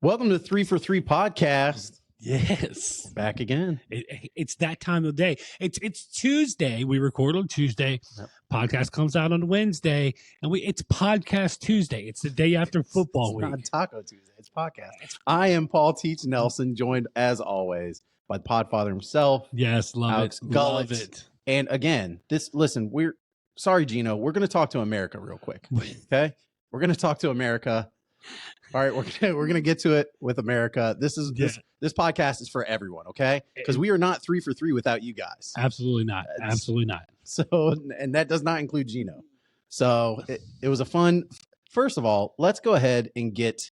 Welcome to 3 for 3 podcast. Yes. We're back again. It's that time of day. It's Tuesday. We record on Tuesday. Yep. Podcast comes out on Wednesday. And it's Podcast Tuesday. It's the day after football week. It's not Taco Tuesday. It's podcast. I am Paul Teach Nelson, joined as always by the Podfather himself. Yes, love Alex it. Gullet. Love it. And again, we're sorry, Gino. We're going to talk to America real quick. Okay? We're going to talk to America. All right, we're gonna get to it with America. This podcast is for everyone, okay? Because we are not 3 for 3 without you guys. Absolutely not. Absolutely not. So, and that does not include Gino. So it was a fun. First of all, let's go ahead and get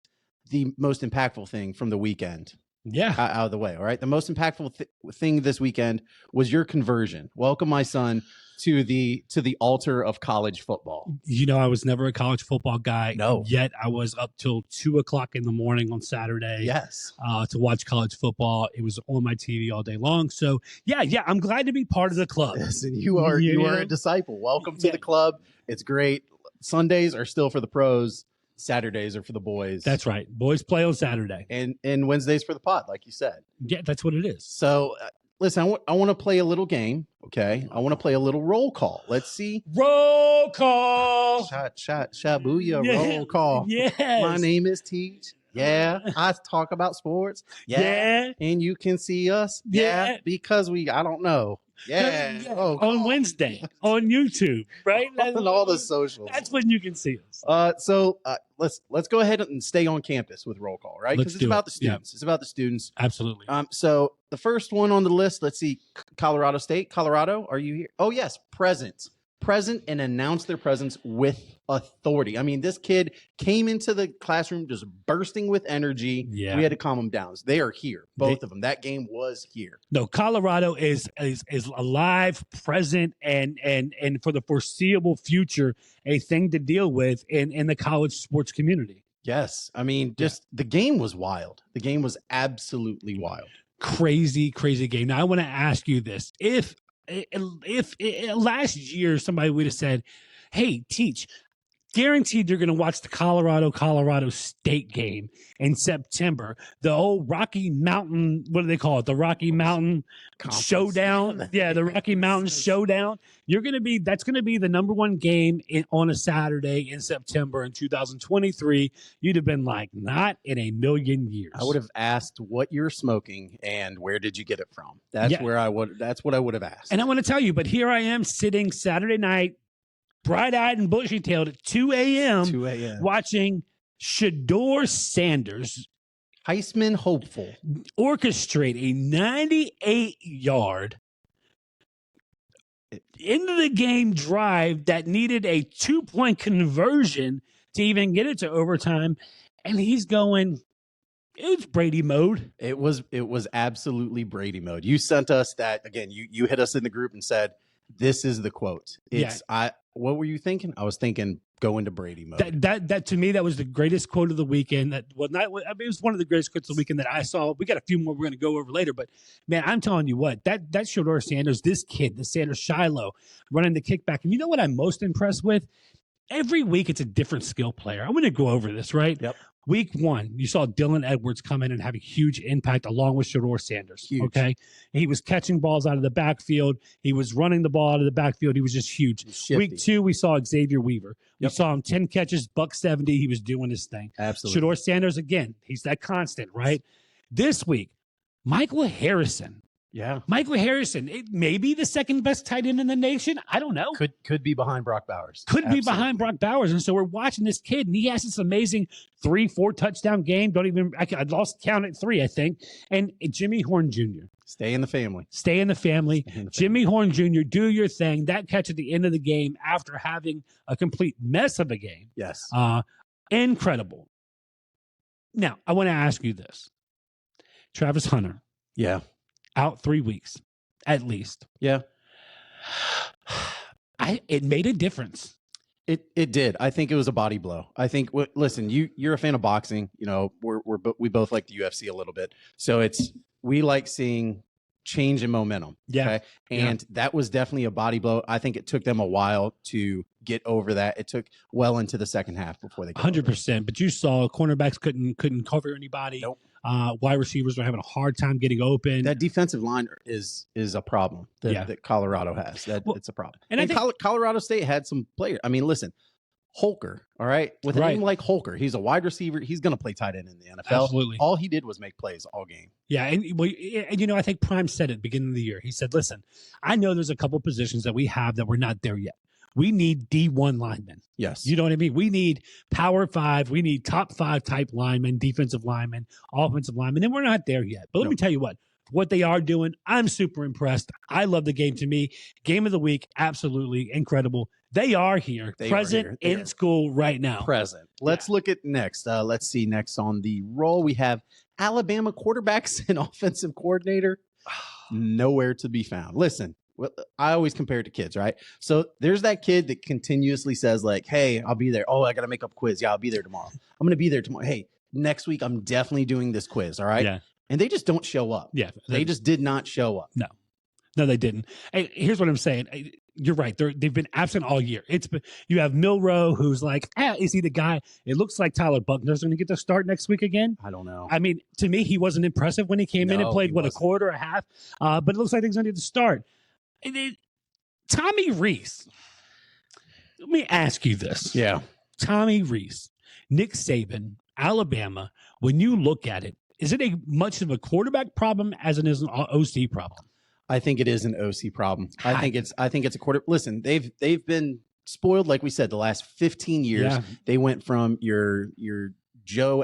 the most impactful thing from the weekend. Yeah, out of the way. All right, the most impactful thing this weekend was your conversion. Welcome, my son, to the altar of college football. You know, I was never a college football guy. No. Yet I was up till 2:00 in the morning on Saturday. Yes. To watch college football. It was on my TV all day long. So yeah, I'm glad to be part of the club. Yes, and you are a disciple. Welcome to the club. It's great. Sundays are still for the pros. Saturdays are for the boys. That's right. Boys play on Saturday. And Wednesdays for the pod, like you said. Yeah, that's what it is. So, listen, I want to play a little game, okay? I want to play a little roll call. Let's see. Roll call. Shabuya, roll call. Yes. My name is Teach. Yeah, I talk about sports. Yeah. And you can see us. Yeah. Because I don't know. Yeah. Oh, on Wednesday on YouTube, right? On all the socials. That's when you can see us. So let's go ahead and stay on campus with roll call, right? Because it's about the students. Yeah. It's about the students. Absolutely. So the first one on the list, let's see, Colorado State. Colorado, are you here? Oh yes, present and announced their presence with authority. I mean, this kid came into the classroom just bursting with energy. Yeah. We had to calm them down. They are here, both of them. That game was here. No, Colorado is alive, present, and for the foreseeable future, a thing to deal with in the college sports community. Yes. I mean, the game was wild. The game was absolutely wild. Crazy game. Now, I want to ask you this. If last year somebody would have said, hey, Teach, guaranteed you're going to watch the Colorado State game in September, the old Rocky Mountain, what do they call it? The Rocky Mountain Conference. Showdown. Yeah, the Rocky Mountain Showdown. That's going to be the number one game on a Saturday in September in 2023. You'd have been like, not in a million years. I would have asked what you're smoking and where did you get it from? That's what I would have asked. And I want to tell you, but here I am sitting Saturday night, bright-eyed and bushy-tailed at 2 a.m. watching Shedeur Sanders, Heisman hopeful, orchestrate a 98-yard end-of-the-game drive that needed a 2-point conversion to even get it to overtime, and he's going, it was Brady mode. It was absolutely Brady mode. You sent us that, again, you hit us in the group and said, this is the quote. What were you thinking? I was thinking go into Brady mode. That to me, that was the greatest quote of the weekend. It was one of the greatest quotes of the weekend that I saw. We got a few more we're going to go over later, but man, I'm telling you what, that Shedeur Sanders, this kid, the Sanders Shiloh running the kickback. And you know what I'm most impressed with? Every week it's a different skill player. I'm going to go over this, right? Yep. Week 1, you saw Dylan Edwards come in and have a huge impact along with Shedeur Sanders. Huge. Okay. He was catching balls out of the backfield. He was running the ball out of the backfield. He was just huge. Week 2, we saw Xavier Weaver. We saw him 10 catches, $170. He was doing his thing. Absolutely. Shedeur Sanders, again, he's that constant, right? This week, Michael Harrison. Yeah. Michael Harrison, it may be the second best tight end in the nation. I don't know. Could be behind Brock Bowers. Be behind Brock Bowers. And so we're watching this kid, and he has this amazing 3-4 touchdown game. I lost count at 3, I think. And Jimmy Horn Jr. Stay in the family. Jimmy Horn Jr., do your thing. That catch at the end of the game after having a complete mess of a game. Yes. Incredible. Now, I want to ask you this. Travis Hunter. Yeah. Out 3 weeks, at least. Yeah. It made a difference. It did. I think it was a body blow. I think. Listen, you're a fan of boxing. You know, we both like the UFC a little bit. So we like seeing change in momentum. Yeah. Okay? And that was definitely a body blow. I think it took them a while to get over that. It took well into the second half before they got 100%. But you saw cornerbacks couldn't cover anybody. Nope. Wide receivers were having a hard time getting open. That defensive line is a problem that Colorado has. It's a problem. And I think Colorado State had some players. I mean, listen, Holker, all right? With a name like Holker, he's a wide receiver. He's going to play tight end in the NFL. Absolutely. All he did was make plays all game. Yeah, and I think Prime said it at the beginning of the year. He said, listen, I know there's a couple positions that we have that we're not there yet. We need D1 linemen. Yes. You know what I mean? We need Power 5. We need top 5 type linemen, defensive linemen, offensive linemen. And we're not there yet. But let me tell you what they are doing, I'm super impressed. I love the game. To me, game of the week, absolutely incredible. They are here, present in school right now. Present. Let's look at next. Let's see next on the roll. We have Alabama quarterbacks and offensive coordinator. Nowhere to be found. Listen, I always compare it to kids, right? So there's that kid that continuously says like, hey, I'll be there. Oh, I got to make up a quiz. Yeah, I'll be there tomorrow. I'm going to be there tomorrow. Hey, next week, I'm definitely doing this quiz. All right. Yeah. And they just don't show up. Yeah. They just did not show up. No, they didn't. Hey, here's what I'm saying. You're right. They've been absent all year. You have Milroe, who's like, is he the guy? It looks like Tyler Buckner's going to get to start next week again. I don't know. I mean, to me, he wasn't impressive when he came in and played, a quarter, a half. But it looks like he's going to get to start. Tommy Rees. Let me ask you this. Yeah. Tommy Rees, Nick Saban, Alabama, when you look at it, is it much of a quarterback problem as it is an OC problem? I think it is an OC problem. I think it's a quarter. Listen, they've been spoiled, like we said, the last 15 years. Yeah. They went from your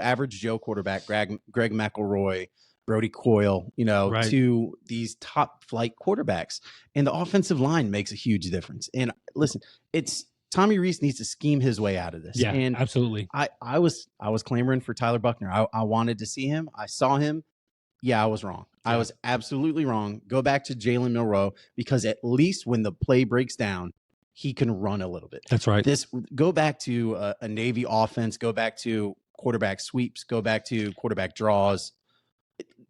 average Joe quarterback, Greg McElroy, Brody Coyle, to these top flight quarterbacks. And the offensive line makes a huge difference. And listen, Tommy Rees needs to scheme his way out of this. Yeah, and absolutely. I was clamoring for Tyler Buckner. I wanted to see him. I saw him. Yeah, I was wrong. Yeah. I was absolutely wrong. Go back to Jalen Milroe, because at least when the play breaks down, he can run a little bit. That's right. Go back to a Navy offense. Go back to quarterback sweeps. Go back to quarterback draws.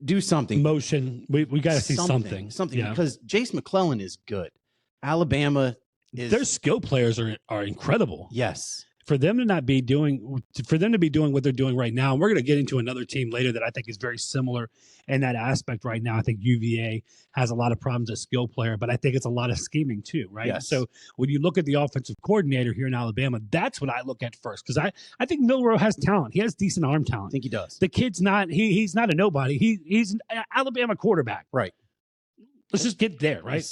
Do something. Motion. We got to see something. Something, because Jace McClellan is good. Alabama is. Their skill players are incredible. Yes. For them to be doing what they're doing right now, and we're going to get into another team later that I think is very similar in that aspect right now. I think UVA has a lot of problems as skill player, but I think it's a lot of scheming too, right? Yes. So when you look at the offensive coordinator here in Alabama, that's what I look at first, because I think Milroe has talent. He has decent arm talent. I think he does. The kid's not he's not a nobody. He's an Alabama quarterback. Right. Let's just get there, right?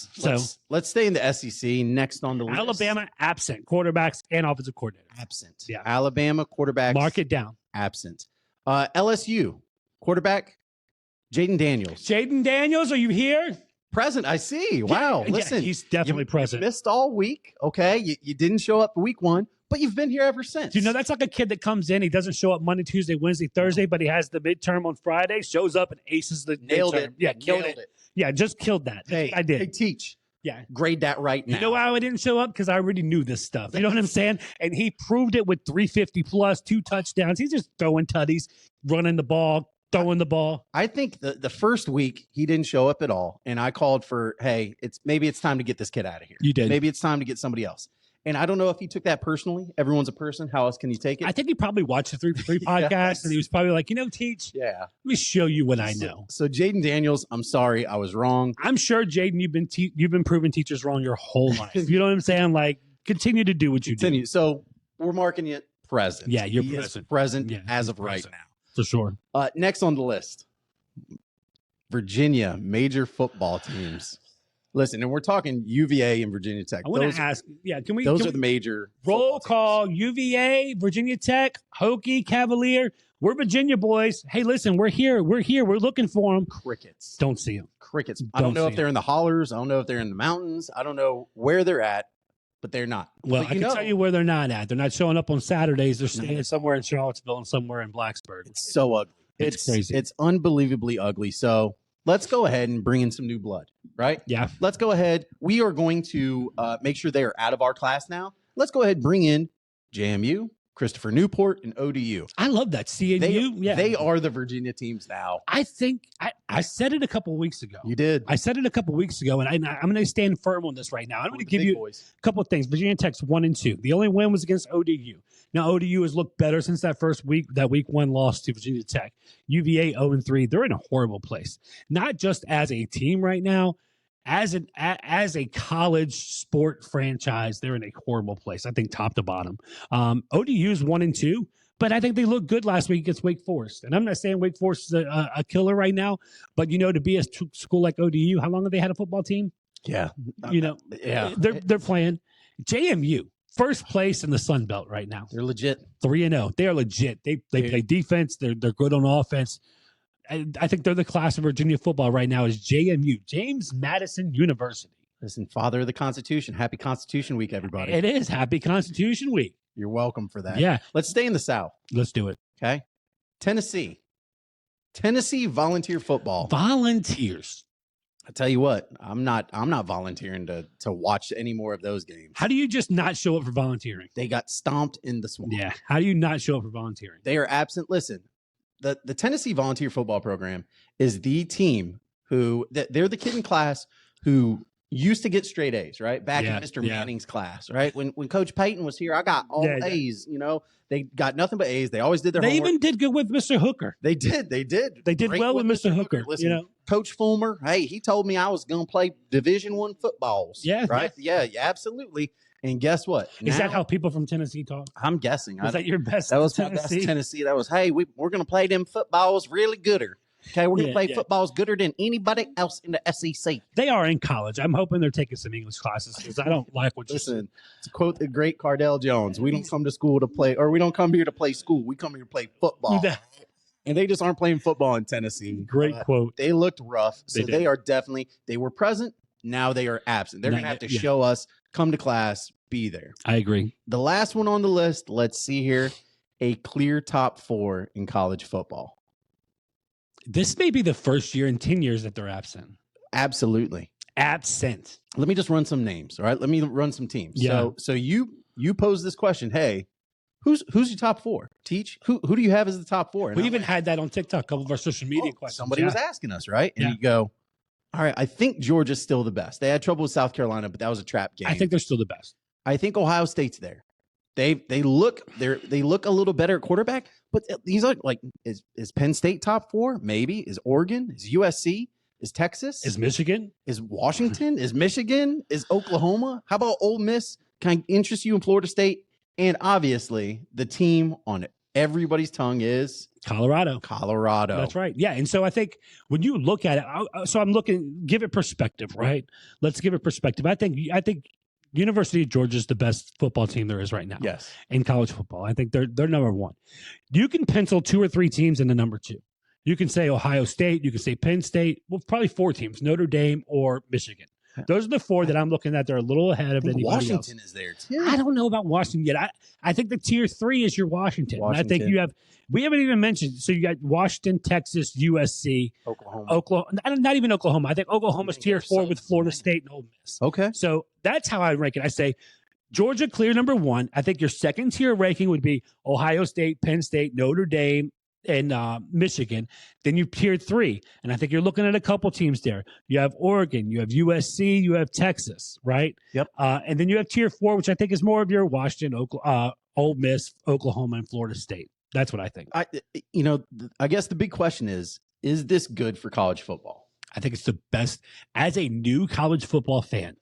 Let's stay in the SEC. Next on the list, Alabama absent quarterbacks and offensive coordinator. Absent. Yeah. Alabama quarterbacks. Mark it down. Absent. LSU quarterback Jaden Daniels. Jaden Daniels, are you here? Present. I see. Wow. Yeah, listen, he's definitely present. You missed all week. Okay, you didn't show up for week 1. But you've been here ever since. That's like a kid that comes in. He doesn't show up Monday, Tuesday, Wednesday, Thursday, but he has the midterm on Friday, shows up and aces the Nailed midterm. it. Yeah, killed it. Yeah, just killed that. Hey, I did. Hey, teach. Yeah. Grade that right now. You know why I didn't show up? Because I already knew this stuff. You know what I'm saying? And he proved it with 350 plus, 2 touchdowns. He's just throwing tutties, running the ball, throwing the ball. I think the first week he didn't show up at all. And I called for, hey, maybe it's time to get this kid out of here. You did. Maybe it's time to get somebody else. And I don't know if he took that personally. Everyone's a person. How else can you take it? I think he probably watched the 3 for 3 podcast, yes. And he was probably like, Teach. Yeah. Let me show you what I know. So Jaden Daniels, I'm sorry, I was wrong. I'm sure, Jaden, you've been proving teachers wrong your whole life. You know what I'm saying? Like, continue to do what you do. So we're marking you present. Yeah, you're present as of right now. For sure. Next on the list, Virginia major football teams. Listen, and we're talking UVA and Virginia Tech. I want to ask, can we? Those are the major roll call. UVA, Virginia Tech, Hokie, Cavalier. We're Virginia boys. Hey, listen, we're here. We're looking for them. Crickets. Don't see them. Crickets. I don't know if they're in the hollers. I don't know if they're in the mountains. I don't know where they're at, but they're not. Well, I can tell you where they're not at. They're not showing up on Saturdays. They're staying somewhere in Charlottesville and somewhere in Blacksburg. It's so ugly. It's crazy. It's unbelievably ugly. So let's go ahead and bring in some new blood, right? Yeah. Let's go ahead. We are going to make sure they are out of our class now. Let's go ahead and bring in JMU, Christopher Newport, and ODU. I love that. CNU. They are the Virginia teams now. I think I said it a couple of weeks ago. You did. I said it a couple of weeks ago, and I'm going to stand firm on this right now. I'm going to give you a couple of things. Virginia Tech's 1-2. The only win was against ODU. Now, ODU has looked better since that first week, that week one loss to Virginia Tech. UVA 0-3. They're in a horrible place. Not just as a team right now, as a college sport franchise, they're in a horrible place. I think top to bottom. ODU's 1-2, but I think they looked good last week against Wake Forest. And I'm not saying Wake Forest is a killer right now, but to be a school like ODU, how long have they had a football team? Yeah, they're playing. JMU, first place in the Sun Belt right now. They're legit. 3-0. They are legit. They play defense. They're good on offense. I think they're the class of Virginia football right now is JMU, James Madison University. Listen, father of the Constitution. Happy Constitution Week, everybody. It is. Happy Constitution Week. You're welcome for that. Yeah. Let's stay in the South. Let's do it. Okay. Tennessee Volunteer Football. Volunteers. I tell you what, I'm not volunteering to watch any more of those games. How do you just not show up for volunteering? They got stomped in the swamp. Yeah. How do you not show up for volunteering? They are absent. Listen, the Tennessee Volunteer Football Program is the team they're the kid in class who used to get straight A's, right? Back in Mr. Manning's class, right? When Coach Payton was here, I got all A's. They got nothing but A's. They always did their homework. They even did good with Mr. Hooker. They did. They did Great well with Mr. Hooker. Listen, Coach Fulmer, hey, he told me I was going to play Division I footballs. Yeah. Right? Yeah, absolutely. And guess what? Is that how people from Tennessee talk? I'm guessing. Was that your best? That was my best Tennessee. That was, hey, we're going to play them footballs really gooder. Okay, we're going to play footballs gooder than anybody else in the SEC. They are in college. I'm hoping they're taking some English classes because I don't like what you Listen, to quote the great Cardell Jones, we don't come to school to play, or we don't come here to play school. We come here to play football. And they just aren't playing football in Tennessee. Great quote. They looked rough. So they are definitely, they were present. Now they are absent. They're going to have to show us, come to class, be there. I agree. The last one on the list, let's see here, a clear top 4 in college football. This may be the first year in 10 years that they're absent. Absolutely. Absent. Let me just run some names, all right? Let me run some teams. Yeah. So you pose this question, hey, who's your top 4? Teach. Who do you have as the top 4? And we even had that on TikTok, a couple of our social media questions. Somebody was asking us, right? And you go, all right, I think Georgia's still the best. They had trouble with South Carolina, but that was a trap game. I think they're still the best. I think Ohio State's there. They look a little better at quarterback, but these are like is Penn State top 4? Maybe. Is Oregon? Is USC? Is Texas? Is Michigan? Is Washington? Is Michigan? Is Oklahoma? How about Ole Miss? Can I interest you in Florida State? And obviously, the team on everybody's tongue is Colorado. Colorado. That's right. Yeah. And so I think when you look at it, so I'm looking, give it perspective, right? Let's give it perspective. I think University of Georgia is the best football team there is right now. Yes. In college football. I think they're number 1. You can pencil 2 or 3 teams in the number 2. You can say Ohio State. You can say Penn State. Well, probably 4 teams, Notre Dame or Michigan. Those are the 4 that I'm looking at. They're a little ahead of anybody Washington else. is there too. I don't know about Washington yet. I think the tier 3 is your Washington. And I think we haven't even mentioned, so you got Washington, Texas, USC, Oklahoma. Not even Oklahoma. I think Oklahoma's tier 4 with Florida State and Ole Miss. Okay. So that's how I rank it. I say Georgia clear number 1. I think your second tier ranking would be Ohio State, Penn State, Notre Dame, and Michigan. Then you tier 3, and I think you're looking at a couple teams there. You have Oregon, you have USC, you have Texas, right? Yep. And then you have tier 4, which I think is more of your Washington, Ole Miss, Oklahoma, and Florida State. That's what I think. I guess the big question is this good for college football? I think it's the best as a new college football fan.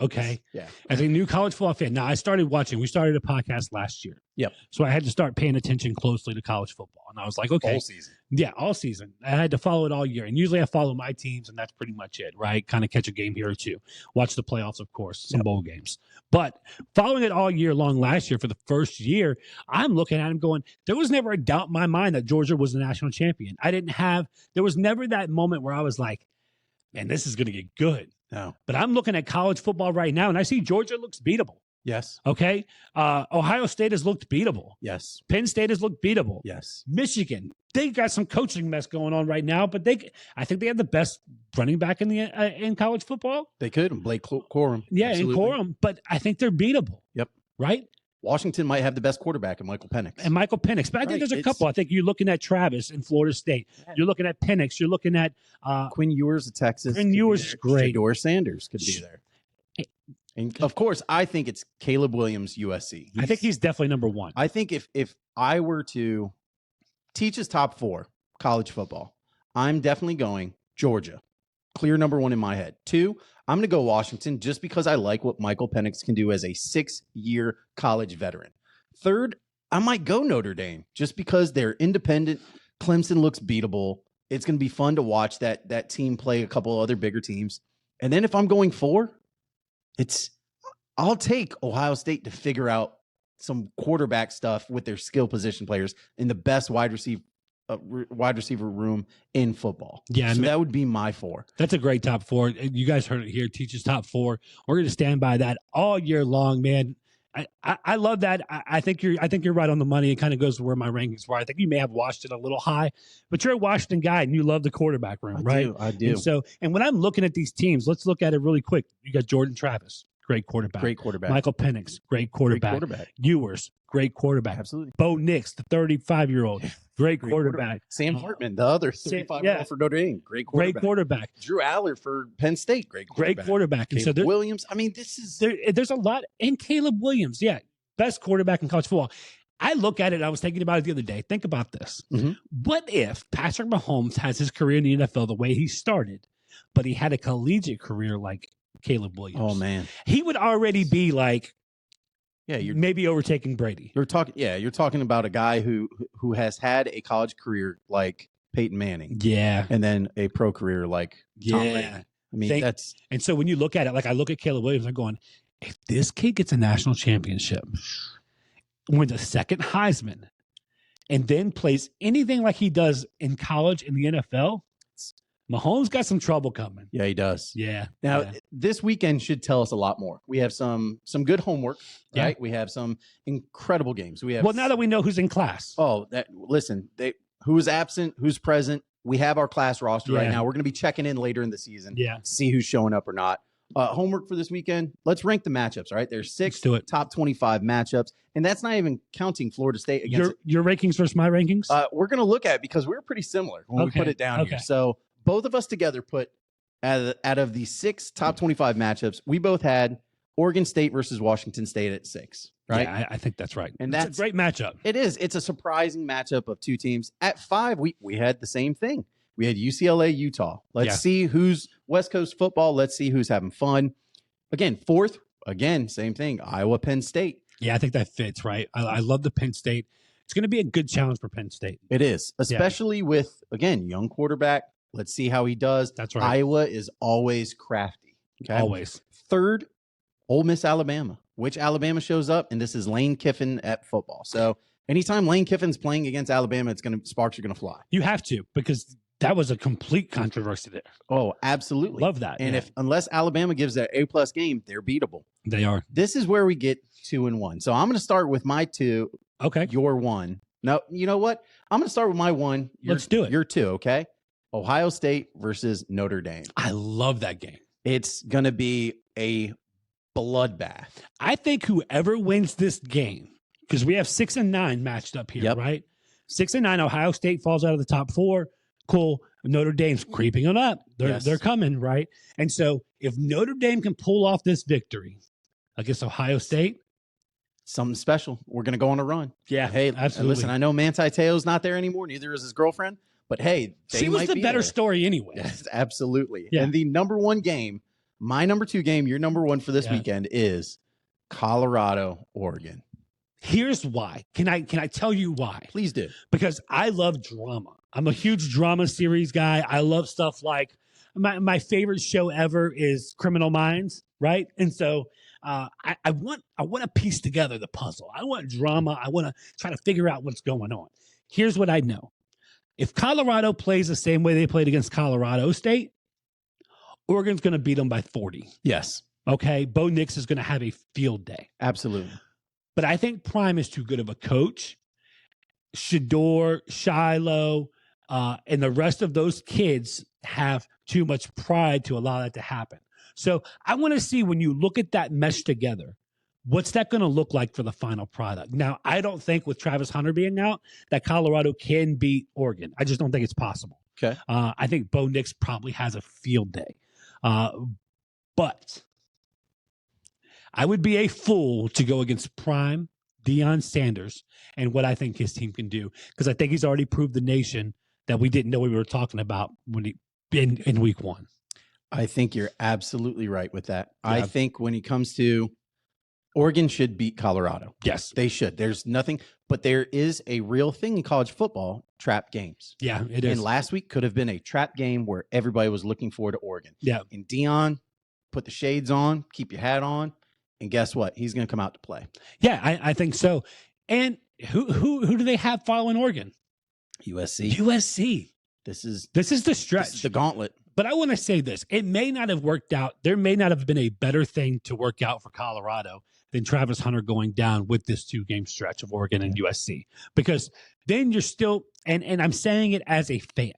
Okay. Yeah. As a new college football fan. Now, we started a podcast last year. Yep. So I had to start paying attention closely to college football. And I was like, okay. All season. Yeah, all season. I had to follow it all year. And usually I follow my teams, and that's pretty much it, right? Kind of catch a game here or two. Watch the playoffs, of course, some bowl games. But following it all year long last year for the first year, I'm looking at him going, there was never a doubt in my mind that Georgia was the national champion. There was never that moment where I was like, man, this is going to get good. No. But I'm looking at college football right now, and I see Georgia looks beatable. Yes. Okay. Ohio State has looked beatable. Yes. Penn State has looked beatable. Yes. Michigan, they got some coaching mess going on right now, but I think they have the best running back in college football. They could. Blake Corum. Yeah, Absolutely. in Corum, but I think they're beatable. Yep. Right. Washington might have the best quarterback in Michael Penix. And Michael Penix. But I think there's a couple. I think you're looking at Travis in Florida State. You're looking at Penix. You're looking at Quinn Ewers of Texas. Quinn Ewers is great. Shedeur Sanders could be there. And of course, I think it's Caleb Williams, USC. I think he's definitely number one. I think if I were to teach his top 4 college football, I'm definitely going Georgia. Clear number 1 in my head. 2, I'm going to go Washington just because I like what Michael Penix can do as a 6-year college veteran. 3rd, I might go Notre Dame just because they're independent. Clemson looks beatable. It's going to be fun to watch that team play a couple other bigger teams. And then if I'm going 4, I'll take Ohio State to figure out some quarterback stuff with their skill position players in the best wide receiver room in football. Yeah, so that would be my 4. That's a great top 4. You guys heard it here. Teachers top 4. We're going to stand by that all year long, man. I love that. I think you're right on the money. It kind of goes to where my rankings were. I think you may have Washington a little high, but you're a Washington guy and you love the quarterback room, right? I do. And when I'm looking at these teams, let's look at it really quick. You got Jordan Travis, great quarterback. Michael Penix, great quarterback. Ewers, great quarterback. Absolutely. Bo Nix, the 35-year-old, great quarterback. Sam Hartman, the other 35-year-old for Notre Dame, great quarterback. Drew Aller for Penn State, great quarterback. And so Williams, I mean, there's a lot. And Caleb Williams, best quarterback in college football. I look at it, I was thinking about it the other day. Think about this. Mm-hmm. What if Patrick Mahomes has his career in the NFL the way he started, but he had a collegiate career like Caleb Williams? Oh, man. He would already be like, you're maybe overtaking Brady. You're talking about a guy who has had a college career like Peyton Manning. Yeah. And then a pro career like Tom Brady. I mean, and so when you look at it, like I look at Caleb Williams, I'm going, if this kid gets a national championship, wins a second Heisman, and then plays anything like he does in college in the NFL, Mahomes got some trouble coming. Yeah, he does. Yeah. Now, this weekend should tell us a lot more. We have some good homework, right? Yeah. We have some incredible games. We have now that we know who's in class. Who's absent, who's present. We have our class roster right now. We're going to be checking in later in the season. Yeah. See who's showing up or not. Homework for this weekend. Let's rank the matchups, right? There's 6 top 25 matchups, and that's not even counting Florida State against your rankings versus my rankings. We're going to look at it because we're pretty similar when we put it down here. So both of us together put out of the 6 top 25 matchups, we both had Oregon State versus Washington State at 6, right? Yeah, I think that's right. And that's a great matchup. It is. It's a surprising matchup of 2 teams. At 5, we had the same thing. We had UCLA, Utah. Let's see who's West Coast football. Let's see who's having fun. Again, 4th, same thing. Iowa, Penn State. Yeah, I think that fits, right? I love the Penn State. It's going to be a good challenge for Penn State. It is, especially with, again, young quarterback. Let's see how he does. That's right. Iowa is always crafty. Okay? Always. 3rd, Ole Miss, Alabama. Which Alabama shows up, and this is Lane Kiffin at football. So anytime Lane Kiffin's playing against Alabama, sparks are going to fly. You have to, because that was a complete controversy there. Oh, absolutely. Love that. And unless Alabama gives that A+ game, they're beatable. They are. This is where we get 2 and 1. So I'm going to start with my 2. Okay. Your 1. No, you know what? I'm going to start with my 1. Let's do it. Your 2, okay? Ohio State versus Notre Dame. I love that game. It's going to be a bloodbath. I think whoever wins this game, because we have 6 and 9 matched up here, right? 6 and 9, Ohio State falls out of the top 4. Cool. Notre Dame's creeping on up. They're coming, right? And so if Notre Dame can pull off this victory against Ohio State, something special. We're going to go on a run. Yeah. Hey, absolutely. Listen, I know Manti Te'o's not there anymore. Neither is his girlfriend. But hey, she was the better story anyway. Yes, absolutely. Yeah. And the number 1 game, my number 2 game, your number 1 for this weekend is Colorado, Oregon. Here's why. Can I tell you why? Please do. Because I love drama. I'm a huge drama series guy. I love stuff like my favorite show ever is Criminal Minds, right? And so I want to piece together the puzzle. I want drama. I want to try to figure out what's going on. Here's what I know. If Colorado plays the same way they played against Colorado State, Oregon's going to beat them by 40. Yes. Okay? Bo Nix is going to have a field day. Absolutely. But I think Prime is too good of a coach. Shedeur, Shiloh, and the rest of those kids have too much pride to allow that to happen. So I want to see, when you look at that mesh together, What's that going to look like for the final product? Now, I don't think with Travis Hunter being out that Colorado can beat Oregon. I just don't think it's possible. Okay. I think Bo Nix probably has a field day. But I would be a fool to go against prime Deion Sanders and what I think his team can do, because I think he's already proved the nation that we didn't know we were talking about when he in week one. I think you're absolutely right with that. Yeah. I think when it comes to Oregon should beat Colorado. Yes. They should. There's nothing, but there is a real thing in college football, trap games. Yeah, it is. And last week could have been a trap game where everybody was looking forward to Oregon. Yeah. And Deion, put the shades on, keep your hat on, and guess what? He's going to come out to play. Yeah, I think so. And who do they have following Oregon? USC. USC. This is the stretch. This is the gauntlet. But I want to say this. It may not have worked out. There may not have been a better thing to work out for Colorado than Travis Hunter going down with this 2-game stretch of Oregon and USC. Because then you're still, and I'm saying it as a fan.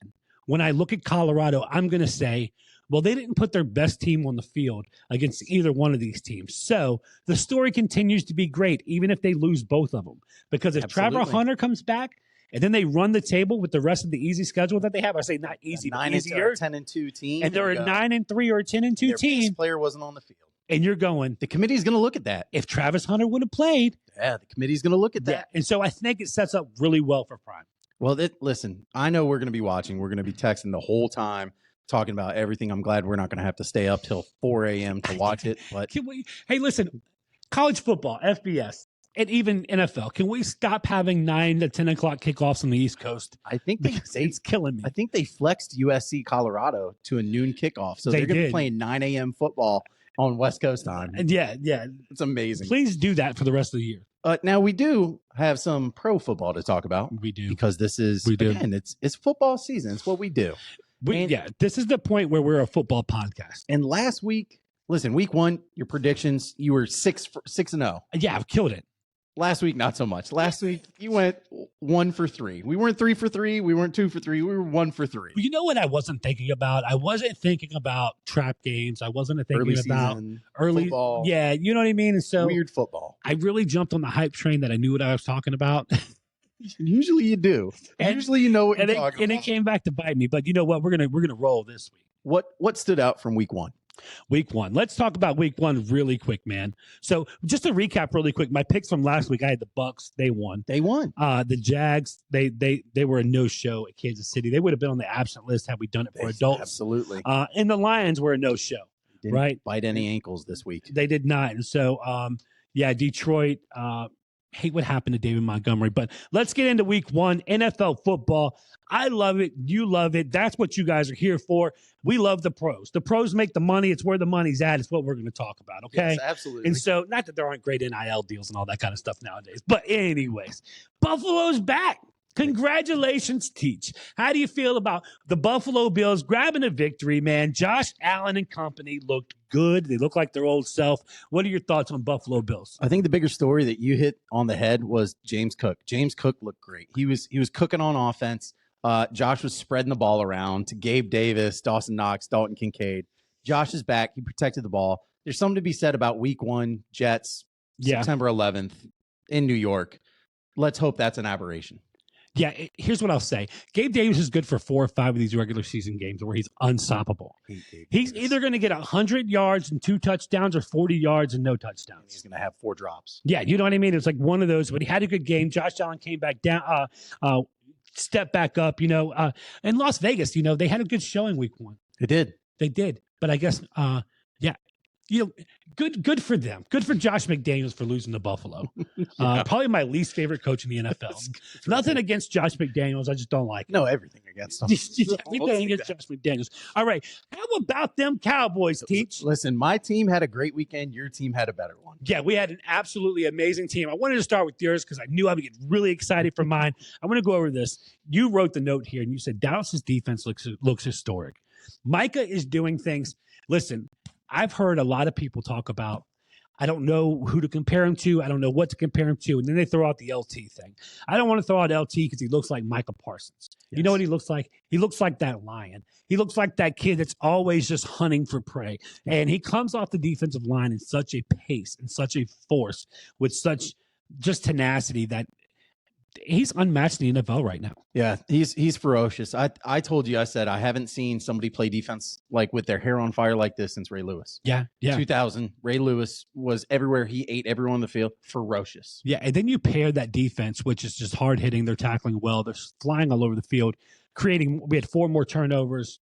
When I look at Colorado, I'm going to say, well, they didn't put their best team on the field against either one of these teams. So the story continues to be great, even if they lose both of them. Because if Absolutely. Trevor Hunter comes back, and then they run the table with the rest of the easy schedule that they have. I say not easy, but easier. 10-2 team. And they're a 9-3 or a 10-2 Their team. best player wasn't on the field. And you're going, The committee's going to look at that. if Travis Hunter would have played. Yeah, the committee's going to look at that. Yeah. And so I think it sets up really well for Prime. Well, listen, I know we're going to be watching. We're going to be texting the whole time, talking about everything. I'm glad we're not going to have to stay up till 4 a.m. to watch it. But Hey, listen, college football, FBS, and even NFL, can we stop having 9 to 10 o'clock kickoffs on the East Coast? I think It's killing me. I think they flexed USC Colorado to a noon kickoff. So they're going to be playing 9 a.m. football on West Coast time. And yeah. It's amazing. Please do that for the rest of the year. Now we do have some pro football to talk about. We do. Because this is, We do. again, it's football season. It's what we do. This is the point where we're a football podcast. And last week, listen, week 1, your predictions, you were 6-0. Yeah, I've killed it. Last week, not so much. Last week, you went 1 for 3. We weren't 3 for 3. We weren't 2 for 3. We were 1 for 3. You know what I wasn't thinking about? I wasn't thinking about trap games. I wasn't thinking Early about season, early football. Yeah, you know what I mean? And so Weird football. I really jumped on the hype train that I knew what I was talking about. Usually you do. And- Usually you know what you're and talking it about. came back to bite me. But you know what? We're gonna roll this week. What stood out from week 1? Week 1. Let's talk about week 1 really quick, man. So just to recap really quick, my picks from last week, I had the Bucks. They won. They won. The Jags, they were a no-show at Kansas City. They would have been on the absent list had we done it for adults. Absolutely. And the Lions were a no-show. Didn't right? bite any ankles this week. They did not. And so, Detroit, hate what happened to David Montgomery. But let's get into week 1, NFL football. I love it. You love it. That's what you guys are here for. We love the pros. The pros make the money. It's where the money's at. It's what we're going to talk about, okay? Yes, absolutely. And so, not that there aren't great NIL deals and all that kind of stuff nowadays, but anyways, Buffalo's back. Congratulations, Teach. How do you feel about the Buffalo Bills grabbing a victory, man? Josh Allen and company looked good. They look like their old self. What are your thoughts on Buffalo Bills? I think the bigger story that you hit on the head was James Cook. James Cook looked great. He was cooking on offense. Josh was spreading the ball around to Gabe Davis, Dawson Knox, Dalton Kincaid. Josh is back. He protected the ball. There's something to be said about week 1, Jets, September 11th in New York. Let's hope that's an aberration. Yeah, here's what I'll say. Gabe Davis is good for 4 or 5 of these regular season games where he's unstoppable. He's either going to get 100 yards and 2 touchdowns or 40 yards and no touchdowns. He's going to have 4 drops. Yeah, you know what I mean? It's like one of those, but he had a good game. Josh Allen came back down, step back up, in Las Vegas, they had a good showing week 1. They did. But I guess, good for them. Good for Josh McDaniels for losing to Buffalo. Probably my least favorite coach in the NFL. Nothing against Josh McDaniels. I just don't like it. No, everything against him. Everything against Josh McDaniels. All right. How about them Cowboys, Teach? Listen, my team had a great weekend. Your team had a better one. Yeah, we had an absolutely amazing team. I wanted to start with yours because I knew I would get really excited for mine. I want to go over this. You wrote the note here, and you said Dallas's defense looks historic. Micah is doing things. Listen, I've heard a lot of people talk about I don't know who to compare him to. I don't know what to compare him to. And then they throw out the LT thing. I don't want to throw out LT because he looks like Michael Parsons. Yes. You know what he looks like? He looks like that lion. He looks like that kid that's always just hunting for prey. And he comes off the defensive line in such a pace and such a force with such just tenacity that he's unmatched in the NFL right now. Yeah, he's ferocious. I told you, I said I haven't seen somebody play defense like with their hair on fire like this since Ray Lewis. Yeah. 2000, Ray Lewis was everywhere. He ate everyone on the field. Ferocious. Yeah, and then you pair that defense, which is just hard hitting. They're tackling well. They're flying all over the field, creating. We had 4 more turnovers,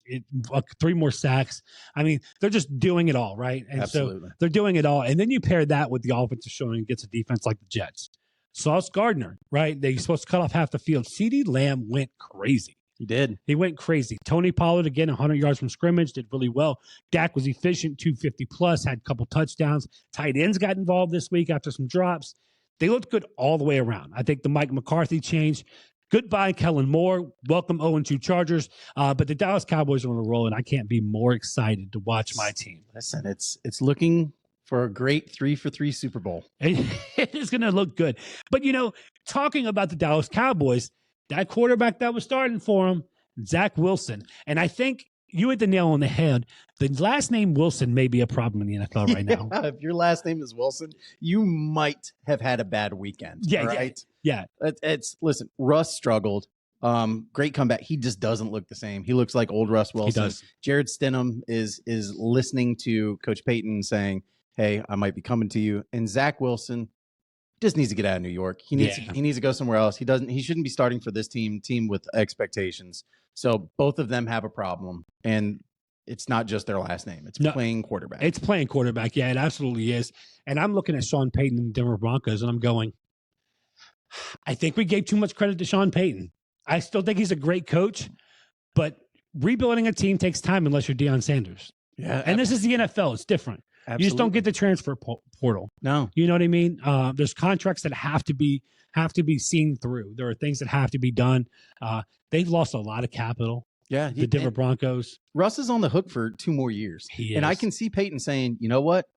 3 more sacks. I mean, they're just doing it all, right? And Absolutely. so they're doing it all. And then you pair that with the offensive showing against a defense like the Jets. Sauce Gardner, right? They're supposed to cut off half the field. CeeDee Lamb went crazy. He did. He went crazy. Tony Pollard, again, 100 yards from scrimmage, did really well. Dak was efficient, 250 plus, had a couple touchdowns. Tight ends got involved this week after some drops. They looked good all the way around. I think the Mike McCarthy change. Goodbye, Kellen Moore. Welcome 0-2 Chargers. But the Dallas Cowboys are on a roll, and I can't be more excited to watch my team. Listen, it's looking for a great 3-for-3 Super Bowl. It is going to look good. But, you know, talking about the Dallas Cowboys, that quarterback that was starting for him, Zach Wilson. And I think you hit the nail on the head. The last name Wilson may be a problem in the NFL right now. If your last name is Wilson, you might have had a bad weekend. Yeah, right? Yeah. Listen, Russ struggled. Great comeback. He just doesn't look the same. He looks like old Russ Wilson. He does. Jared Stidham is listening to Coach Payton saying, hey, I might be coming to you. And Zach Wilson just needs to get out of New York. He needs to go somewhere else. He shouldn't be starting for this team with expectations. So both of them have a problem. And it's not just their last name. It's playing quarterback. It's playing quarterback. Yeah, it absolutely is. And I'm looking at Sean Payton and the Denver Broncos, and I'm going, I think we gave too much credit to Sean Payton. I still think he's a great coach, but rebuilding a team takes time unless you're Deion Sanders. Yeah. And this is the NFL. It's different. Absolutely. You just don't get the transfer portal. No. You know what I mean? There's contracts that have to be seen through. There are things that have to be done. They've lost a lot of capital. Yeah. The Denver Broncos. Russ is on the hook for 2 more years. He is. And I can see Peyton saying, you know what?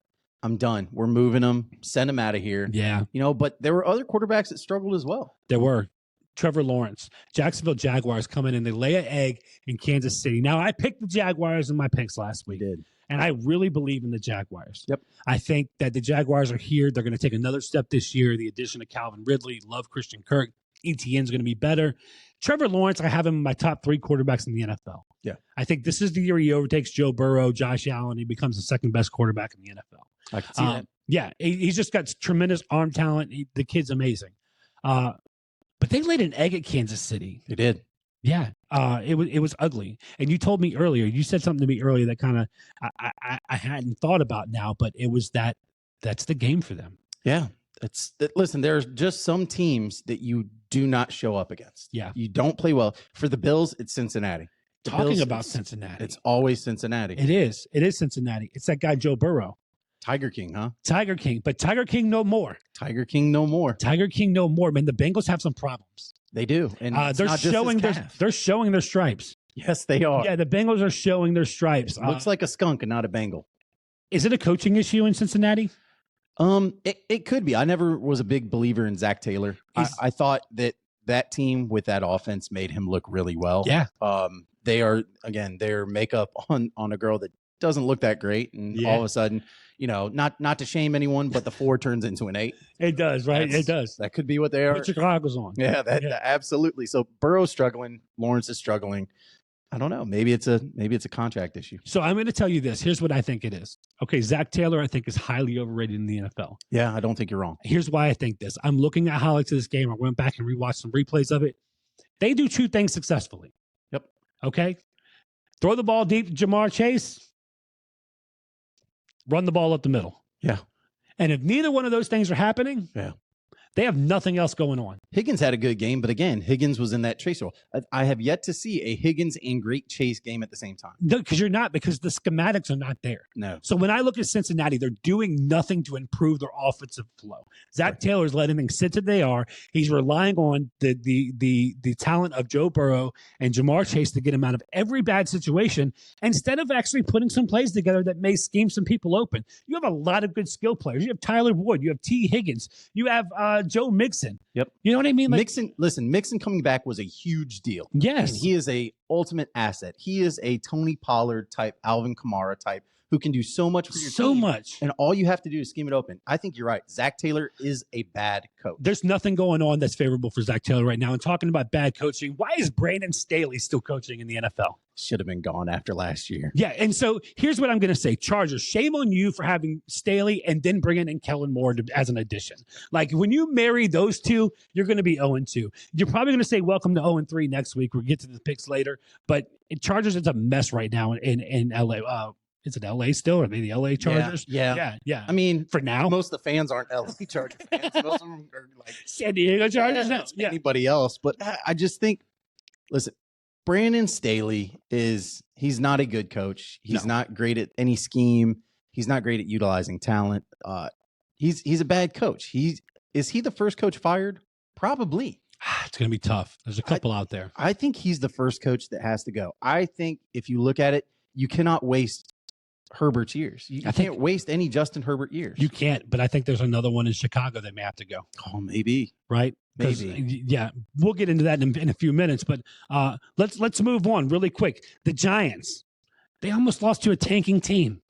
I'm done. We're moving him. Send him out of here. Yeah. You know, but there were other quarterbacks that struggled as well. There were. Trevor Lawrence, Jacksonville Jaguars come in and they lay an egg in Kansas City. Now, I picked the Jaguars in my picks last week. You did. And I really believe in the Jaguars. Yep. I think that the Jaguars are here. They're going to take another step this year. The addition of Calvin Ridley, love Christian Kirk. ETN's going to be better. Trevor Lawrence, I have him in my top 3 quarterbacks in the NFL. Yeah. I think this is the year he overtakes Joe Burrow, Josh Allen. He becomes the second best quarterback in the NFL. I can see that. Yeah. He's just got tremendous arm talent. The kid's amazing. But they laid an egg at Kansas City. They did. Yeah, it was ugly. And you told me earlier, you said something to me earlier that kind of I hadn't thought about now, but it was that's the game for them. Yeah, listen, there's just some teams that you do not show up against. Yeah, you don't play well. For the Bills, it's Cincinnati. Talking about Cincinnati, it's always Cincinnati. It is Cincinnati. It's that guy Joe Burrow. Tiger King, huh? Tiger King, but Tiger King no more. Tiger King no more. Tiger King no more. Man, the Bengals have some problems. They do, and they're showing their stripes. Yes, they are. Yeah, the Bengals are showing their stripes. Looks like a skunk and not a Bengal. Is it a coaching issue in Cincinnati? It could be. I never was a big believer in Zach Taylor. I thought that team with that offense made him look really well. Yeah. Their makeup on a girl that doesn't look that great, and all of a sudden, you know, not to shame anyone, but the 4 turns into an 8. It does, right? It does. That could be what they are. Put your goggles on. Yeah, absolutely. So Burrow's struggling, Lawrence is struggling. I don't know. Maybe it's a contract issue. So I'm going to tell you this. Here's what I think it is. Okay, Zach Taylor, I think, is highly overrated in the NFL. Yeah, I don't think you're wrong. Here's why I think this. I'm looking at highlights of this game. I went back and rewatched some replays of it. They do 2 things successfully. Yep. Okay? Throw the ball deep to Jamar Chase. Run the ball up the middle. Yeah. And if neither one of those things are happening, They have nothing else going on. Higgins had a good game, but again, Higgins was in that chase role. I have yet to see a Higgins and great chase game at the same time. No, because you're not, because the schematics are not there. No. So when I look at Cincinnati, they're doing nothing to improve their offensive flow. Zach Taylor's letting things sit as they are. He's relying on the talent of Joe Burrow and Jamar Chase to get him out of every bad situation instead of actually putting some plays together that may scheme some people open. You have a lot of good skill players. You have Tyler Wood. You have T. Higgins. You have Joe Mixon. Yep. You know what I mean? Like, Mixon coming back was a huge deal. Yes. And he is a ultimate asset. He is a Tony Pollard type, Alvin Kamara type, who can do so much for your team. Much. And all you have to do is scheme it open. I think you're right. Zach Taylor is a bad coach. There's nothing going on that's favorable for Zach Taylor right now. And talking about bad coaching, why is Brandon Staley still coaching in the NFL? Should have been gone after last year. Yeah, and so here's what I'm going to say. Chargers, shame on you for having Staley and then bringing in Kellen Moore as an addition. Like, when you marry those two, you're going to be 0-2. You're probably going to say welcome to 0-3 next week. We'll get to the picks later. But Chargers, it's a mess right now in L.A. Is it L.A. still? Are they the L.A. Chargers? Yeah. I mean, for now. Most of the fans aren't L.A. Charger fans. Most of them are like San Diego Chargers? Yeah. Anybody else. But I just think, listen, Brandon Staley he's not a good coach. He's not great at any scheme. He's not great at utilizing talent. He's a bad coach. Is he the first coach fired? Probably. It's going to be tough. There's a couple out there. I think he's the first coach that has to go. I think if you look at it, you cannot waste Herbert's years. You can't waste any Justin Herbert years. You can't, but I think there's another one in Chicago that may have to go. Oh, maybe. Right? Maybe. Yeah, we'll get into that in a few minutes, but let's move on really quick. The Giants, they almost lost to a tanking team.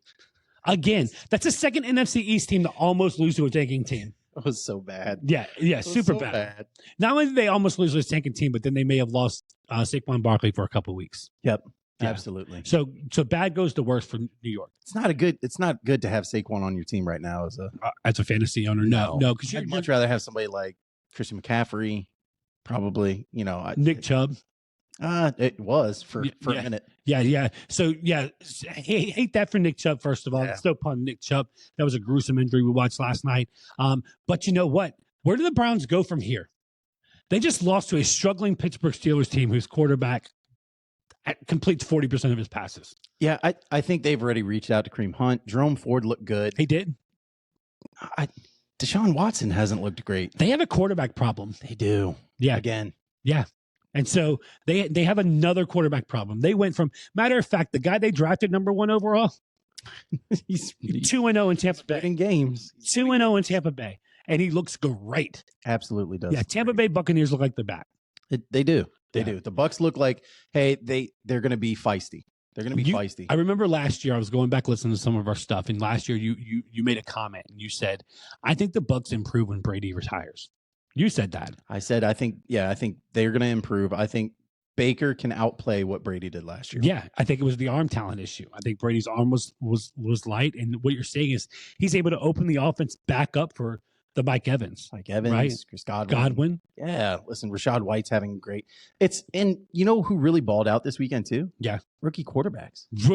Again, that's the second NFC East team to almost lose to a tanking team. It was so bad. Yeah, super bad. Not only did they almost lose to a tanking team, but then they may have lost Saquon Barkley for a couple of weeks. Yep. Yeah. Absolutely. So bad goes to worse for New York. It's not good to have Saquon on your team right now as a fantasy owner. No, because I'd much rather have somebody like Christian McCaffrey, probably. Nick Chubb. It was for a minute. Yeah. So hate that for Nick Chubb. First of all, still pun Nick Chubb. That was a gruesome injury we watched last night. But you know what? Where do the Browns go from here? They just lost to a struggling Pittsburgh Steelers team whose quarterback completes 40% of his passes. Yeah, I think they've already reached out to Kareem Hunt. Jerome Ford looked good. He did. Deshaun Watson hasn't looked great. They have a quarterback problem. They do. Yeah. Again. Yeah. And so they have another quarterback problem. They went from, matter of fact, the guy they drafted number 1 overall, he's 2-0 in Tampa Bay. In games. 2-0 in Tampa Bay. And he looks great. Absolutely does. Yeah, Tampa Bay Buccaneers look like they're back. They do. They do. The Bucs look like, hey, they're going to be feisty. They're going to be feisty. I remember last year I was going back listening to some of our stuff, and last year you made a comment and you said, "I think the Bucs improve when Brady retires." You said that. I said, I think they're going to improve. I think Baker can outplay what Brady did last year. Yeah, I think it was the arm talent issue. I think Brady's arm was light, and what you're saying is he's able to open the offense back up for the Mike Evans, right? Chris Godwin. Yeah, listen, Rashad White's having great. And you know who really balled out this weekend too? Yeah, rookie quarterbacks. Yeah,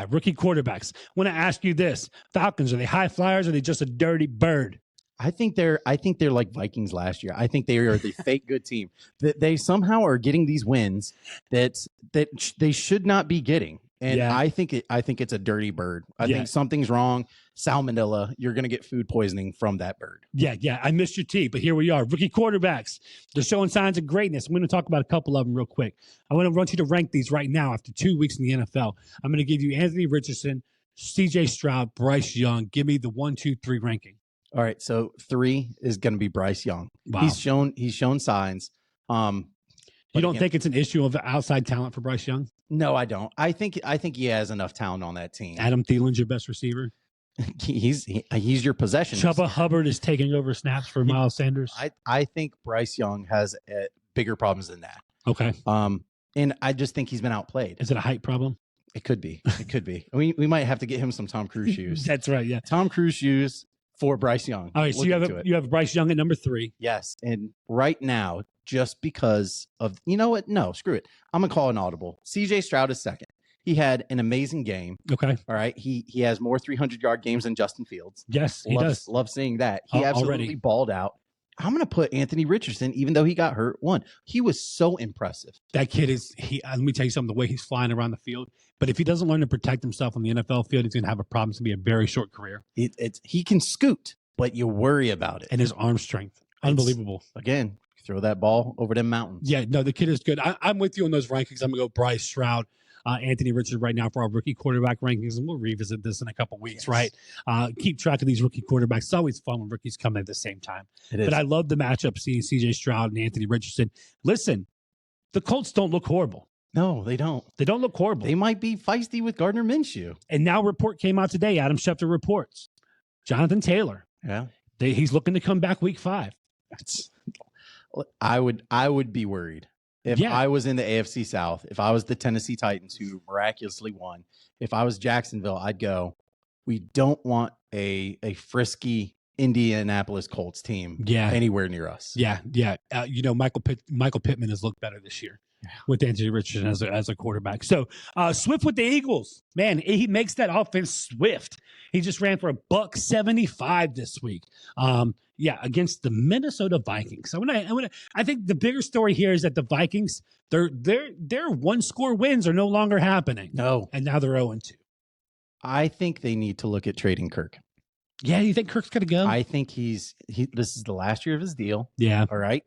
rookie quarterbacks. Want to ask you this: Falcons, are they high flyers? Or are they just a dirty bird? I think they're like Vikings last year. I think they are the fake good team that they somehow are getting these wins that they should not be getting. And I think it's a dirty bird. I think something's wrong. Salmonella, you're going to get food poisoning from that bird. Yeah. I missed your tea, but here we are. Rookie quarterbacks. They're showing signs of greatness. I'm going to talk about a couple of them real quick. I want you to rank these right now after 2 weeks in the NFL. I'm going to give you Anthony Richardson, CJ Stroud, Bryce Young. Give me the 1, 2, 3 ranking. All right. So 3 is going to be Bryce Young. Wow. He's shown signs. You don't think it's an issue of outside talent for Bryce Young? No, I don't. I think he has enough talent on that team. Adam Thielen's your best receiver. He's your possession. Chuba Hubbard is taking over snaps for Miles Sanders. I think Bryce Young has bigger problems than that. Okay. And I just think he's been outplayed. Is it a height problem? It could be. It could be. We might have to get him some Tom Cruise shoes. That's right. Yeah. Tom Cruise shoes for Bryce Young. All right. So you have Bryce Young at number 3. Yes. And right now, just because of, you know what? No, screw it. I'm going to call an audible. CJ Stroud is second. He had an amazing game. Okay. All right. He has more 300-yard games than Justin Fields. Yes, he does. Love seeing that. He absolutely Already. balled out. I'm going to put Anthony Richardson, even though he got hurt, one. He was so impressive. That kid is, let me tell you something, the way he's flying around the field. But if he doesn't learn to protect himself on the NFL field, he's going to have a problem. It's going to be a very short career. He can scoot, but you worry about it. And his arm strength. Unbelievable. Again, throw that ball over them mountains. Yeah, no, the kid is good. I'm with you on those rankings. I'm going to go Bryce Stroud, Anthony Richardson right now for our rookie quarterback rankings, and we'll revisit this in a couple weeks, right? Keep track of these rookie quarterbacks. It's always fun when rookies come at the same time. It is. But I love the matchup, seeing C.J. Stroud and Anthony Richardson. Listen, the Colts don't look horrible. No, they don't. They don't look horrible. They might be feisty with Gardner Minshew. And now a report came out today. Adam Schefter reports. Jonathan Taylor. Yeah. He's looking to come back week 5. I would be worried if I was in the AFC South, if I was the Tennessee Titans who miraculously won, if I was Jacksonville, I'd go, we don't want a frisky Indianapolis Colts team anywhere near us. Yeah. Michael Pittman has looked better this year with Anthony Richardson as a quarterback. So Swift with the Eagles, man, he makes that offense swift. He just ran for $175 this week. Against the Minnesota Vikings. I think the bigger story here is that the Vikings, their 1-score wins are no longer happening. No, and now they're 0-2. I think they need to look at trading Kirk. Yeah, you think Kirk's gonna go? I think this is the last year of his deal. Yeah. All right.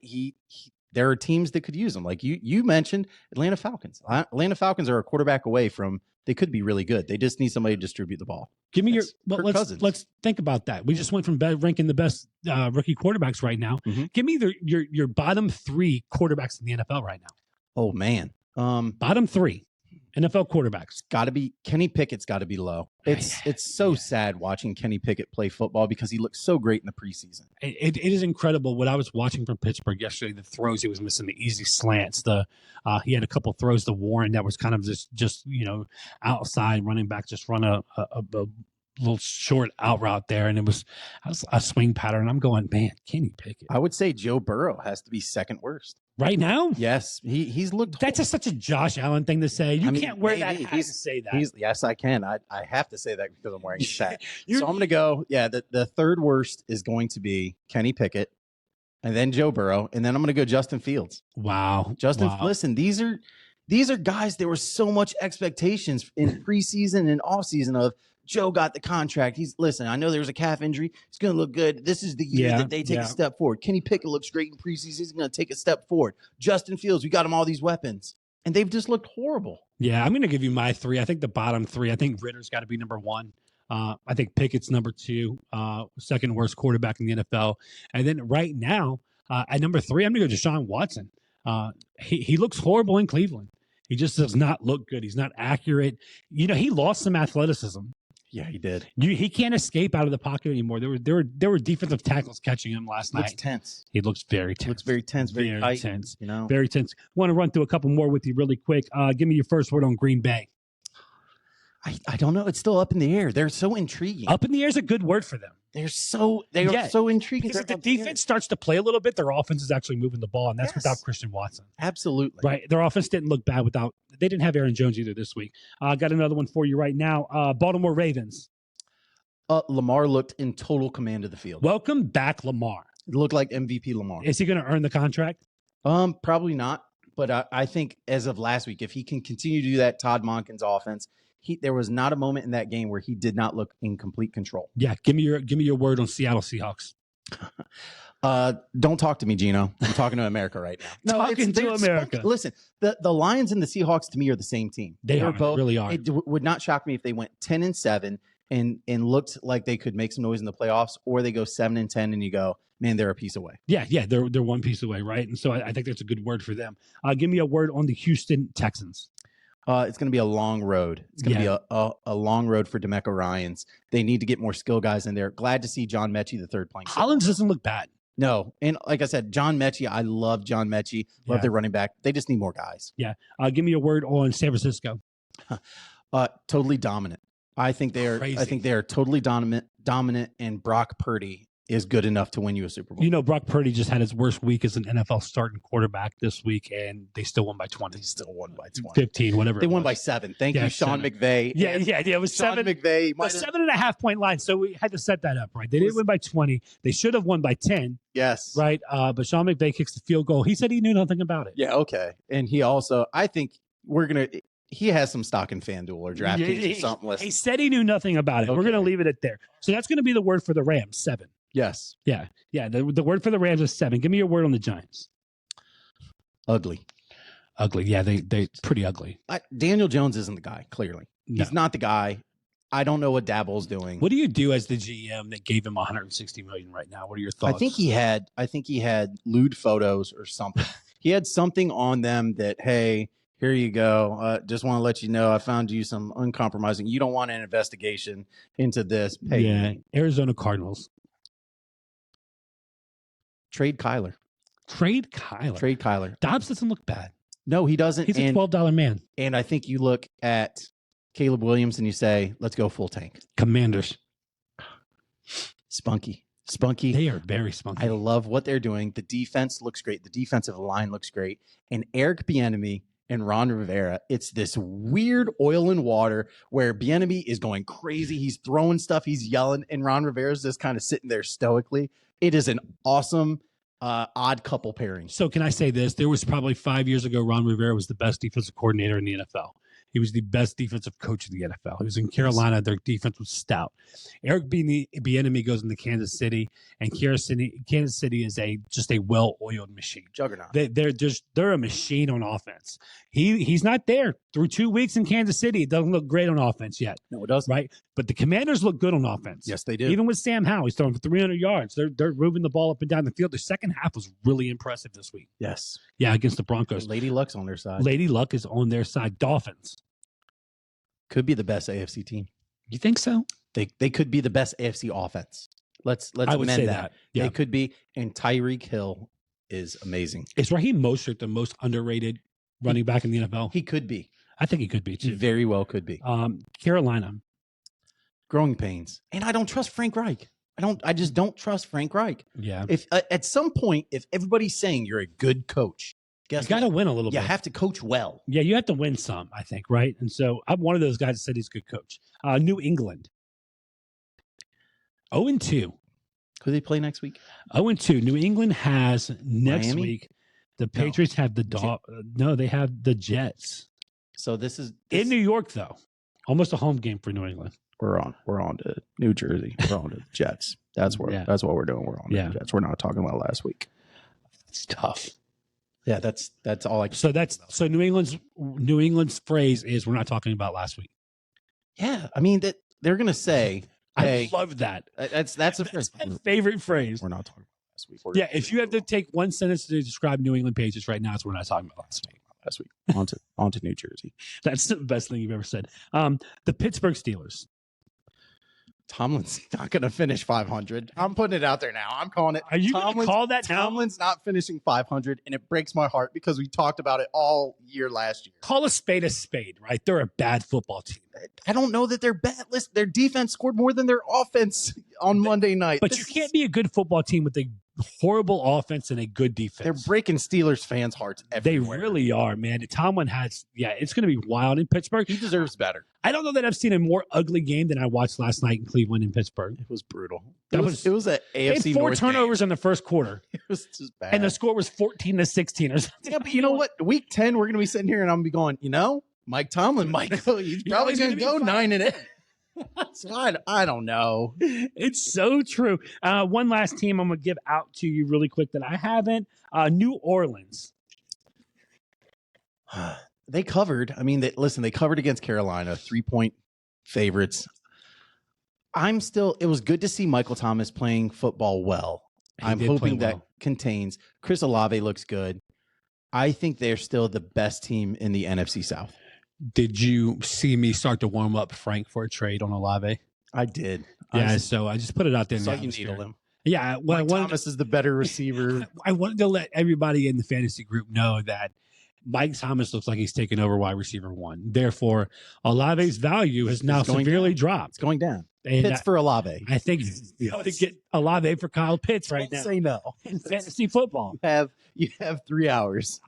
There are teams that could use him. Like you mentioned, Atlanta Falcons. Atlanta Falcons are a quarterback away from. They could be really good. They just need somebody to distribute the ball. Give me Cousins. let's think about that. We just went from ranking the best rookie quarterbacks right now. Mm-hmm. Give me your bottom 3 quarterbacks in the NFL right now. Oh man, bottom 3 NFL quarterbacks. Got to be Kenny Pickett's got to be low. It's so sad watching Kenny Pickett play football because he looks so great in the preseason. It is incredible what I was watching from Pittsburgh yesterday. The throws he was missing, the easy slants. He had a couple throws to Warren that was kind of just outside running back, just run a little short out route there, and it was a swing pattern. I'm going, man, Kenny Pickett. I would say Joe Burrow has to be second worst right now. Yes, he's looked. That's such a Josh Allen thing to say. You can't wear that hat to say that. Yes, I can. I have to say that because I'm wearing a hat. So I'm going to go. Yeah, the third worst is going to be Kenny Pickett, and then Joe Burrow, and then I'm going to go Justin Fields. Wow, Listen, these are guys. There were so much expectations in preseason and offseason of. Joe got the contract. I know there was a calf injury. He's going to look good. This is the year that they take a step forward. Kenny Pickett looks great in preseason. He's going to take a step forward. Justin Fields, we got him all these weapons. And they've just looked horrible. Yeah, I'm going to give you my 3. I think the bottom 3. I think Ritter's got to be number 1. I think Pickett's number 2, second worst quarterback in the NFL. And then right now, at number 3, I'm going to go Deshaun Watson. He looks horrible in Cleveland. He just does not look good. He's not accurate. He lost some athleticism. Yeah, he did. He can't escape out of the pocket anymore. There were defensive tackles catching him last night. Looks tense. He looks very tense. Looks very tense. Very tight, tense. Very tense. Want to run through a couple more with you really quick. Give me your first word on Green Bay. I don't know. It's still up in the air. They're so intriguing. Up in the air is a good word for them. They are so intriguing. Because if the defense starts to play a little bit, their offense is actually moving the ball, and that's without Christian Watson. Absolutely. Right. Their offense didn't look bad without – they didn't have Aaron Jones either this week. I got another one for you right now. Baltimore Ravens. Lamar looked in total command of the field. Welcome back, Lamar. It looked like MVP Lamar. Is he going to earn the contract? Probably not. But I think as of last week, if he can continue to do that Todd Monken's offense – there was not a moment in that game where he did not look in complete control. Yeah, give me your word on Seattle Seahawks. Don't talk to me, Gino. I'm talking to America right now. Talking to America. Listen, the Lions and the Seahawks to me are the same team. They are both really are. It would not shock me if they went 10-7 and looked like they could make some noise in the playoffs, or they go 7-10 and you go, man, they're a piece away. Yeah, they're one piece away, right? And so I think that's a good word for them. Give me a word on the Houston Texans. It's going to be a long road. It's going to be a long road for DeMeco Ryans. They need to get more skill guys in there. Glad to see John Mechie, the third playing. Hollins doesn't look bad. No. And like I said, John Mechie, I love John Mechie. Love their running back. They just need more guys. Yeah. Give me a word on San Francisco. Totally dominant. I think they are. Crazy. I think they are totally dominant. And Brock Purdy is good enough to win you a Super Bowl. You know, Brock Purdy just had his worst week as an NFL starting quarterback this week, and they still won by 20. They still won by 20. 15, whatever. They won by 7. Thank you, Sean 7. McVay. Yeah, it was Sean 7. McVay. A 7.5 point line, so we had to set that up, right? They didn't win by 20. They should have won by 10. Yes. Right? But Sean McVay kicks the field goal. He said he knew nothing about it. Yeah, okay. And he also, I think he has some stock in FanDuel or DraftKings or something. He said he knew nothing about it. Okay. We're going to leave it at there. So that's going to be the word for the Rams, 7. Yes. Yeah. The word for the Rams is 7. Give me your word on the Giants. Ugly. Yeah, they pretty ugly. Daniel Jones isn't the guy, clearly. No. He's not the guy. I don't know what Dabble's doing. What do you do as the GM that gave him $160 million right now? What are your thoughts? I think he had lewd photos or something. He had something on them that, hey, here you go. Just want to let you know I found you some uncompromising. You don't want an investigation into this. Hey, yeah, Arizona Cardinals. Trade Kyler. Dobbs doesn't look bad. No, he doesn't. He's a $12 man. And I think you look at Caleb Williams and you say, let's go full tank. Commanders. Spunky. They are very spunky. I love what they're doing. The defense looks great. The defensive line looks great. And Eric Bieniemy and Ron Rivera, it's this weird oil and water where Bieniemy is going crazy. He's throwing stuff. He's yelling. And Ron Rivera's just kind of sitting there stoically. It is an awesome, odd couple pairing. So can I say this? There was probably 5 years ago, Ron Rivera was the best defensive coordinator in the NFL. He was the best defensive coach of the NFL. He was in Carolina. Their defense was stout. Eric Bieniemy goes into Kansas City, and Kansas City is just a well-oiled machine. Juggernaut. They're a machine on offense. He's not there through 2 weeks in Kansas City. It doesn't look great on offense yet. No, it doesn't. Right? But the Commanders look good on offense. Yes, they do. Even with Sam Howell, he's throwing for 300 yards. They're moving the ball up and down the field. The second half was really impressive this week. Yes. Yeah, against the Broncos. Lady Luck's on their side. Lady Luck is on their side. Dolphins. Could be the best AFC team. You think so? They could be the best AFC offense. Let's I would amend say that. Yeah. They could be. And Tyreek Hill is amazing. Is Raheem Mostert the most underrated running back in the NFL? He could be. I think he could be He too. very well could be. Carolina. Growing pains. And I don't trust Frank Reich. I just don't trust Frank Reich. Yeah. If at some point, if everybody's saying you're a good coach, You got to win a little bit. You have to coach well. Yeah, you have to win some, I think, right? And so I'm one of those guys that said he's a good coach. New England. 0-2. Who they play next week? 0-2. New England has next Miami? week. The Patriots have no, they have the Jets. So this is in New York, though. Almost a home game for New England. We're on to New Jersey. We're on to the Jets. That's what we're doing. We're on to the Jets. We're not talking about last week. It's tough. Yeah, that's all I can so New England's phrase is we're not talking about last week. Yeah. I mean that they're gonna say, hey, I love that. That's my favorite phrase. We're not talking about last week. Yeah, if you have to take one sentence to describe New England Patriots right now, it's we're not talking about last week. On to New Jersey. That's the best thing you've ever said. The Pittsburgh Steelers. Tomlin's not going to finish 500. I'm putting it out there now. I'm calling it. Are you going to call that now? Tomlin's not finishing 500, and it breaks my heart because we talked about it all year last year. Call a spade, right? They're a bad football team. I don't know that they're bad. Listen, their defense scored more than their offense on Monday night. But you can't be a good football team with a horrible offense and a good defense. They're breaking Steelers fans' hearts everywhere. They really are, man. Tomlin has, it's going to be wild in Pittsburgh. He deserves better. I don't know that I've seen a more ugly game than I watched last night in Cleveland and Pittsburgh. It was brutal. It was an AFC they had 4 North turnovers game. in the first quarter. It was just bad. And the score was 14-16 or something. Yeah, but you know what? Week 10, we're going to be sitting here and I'm going to be going, Mike Tomlin might go. He's probably going to go 9-8. So I don't know. It's so true. One last team I'm going to give out to you really quick that I haven't. New Orleans. They covered. I mean, they covered against Carolina, 3-point favorites. It was good to see Michael Thomas playing football well. I'm hoping that contains. Chris Olave looks good. I think they're still the best team in the NFC South. Did you see me start to warm up Frank for a trade on Olave? I did. Yeah, so I just put it out there. So you needle him. Yeah, Thomas is the better receiver. I wanted to let everybody in the fantasy group know that Mike Thomas looks like he's taken over wide receiver 1. Therefore, Olave's value has now severely dropped. It's going down. And Pitts for Olave. I think you ought to get Olave for Kyle Pitts right now Say no. in fantasy football. You have 3 hours.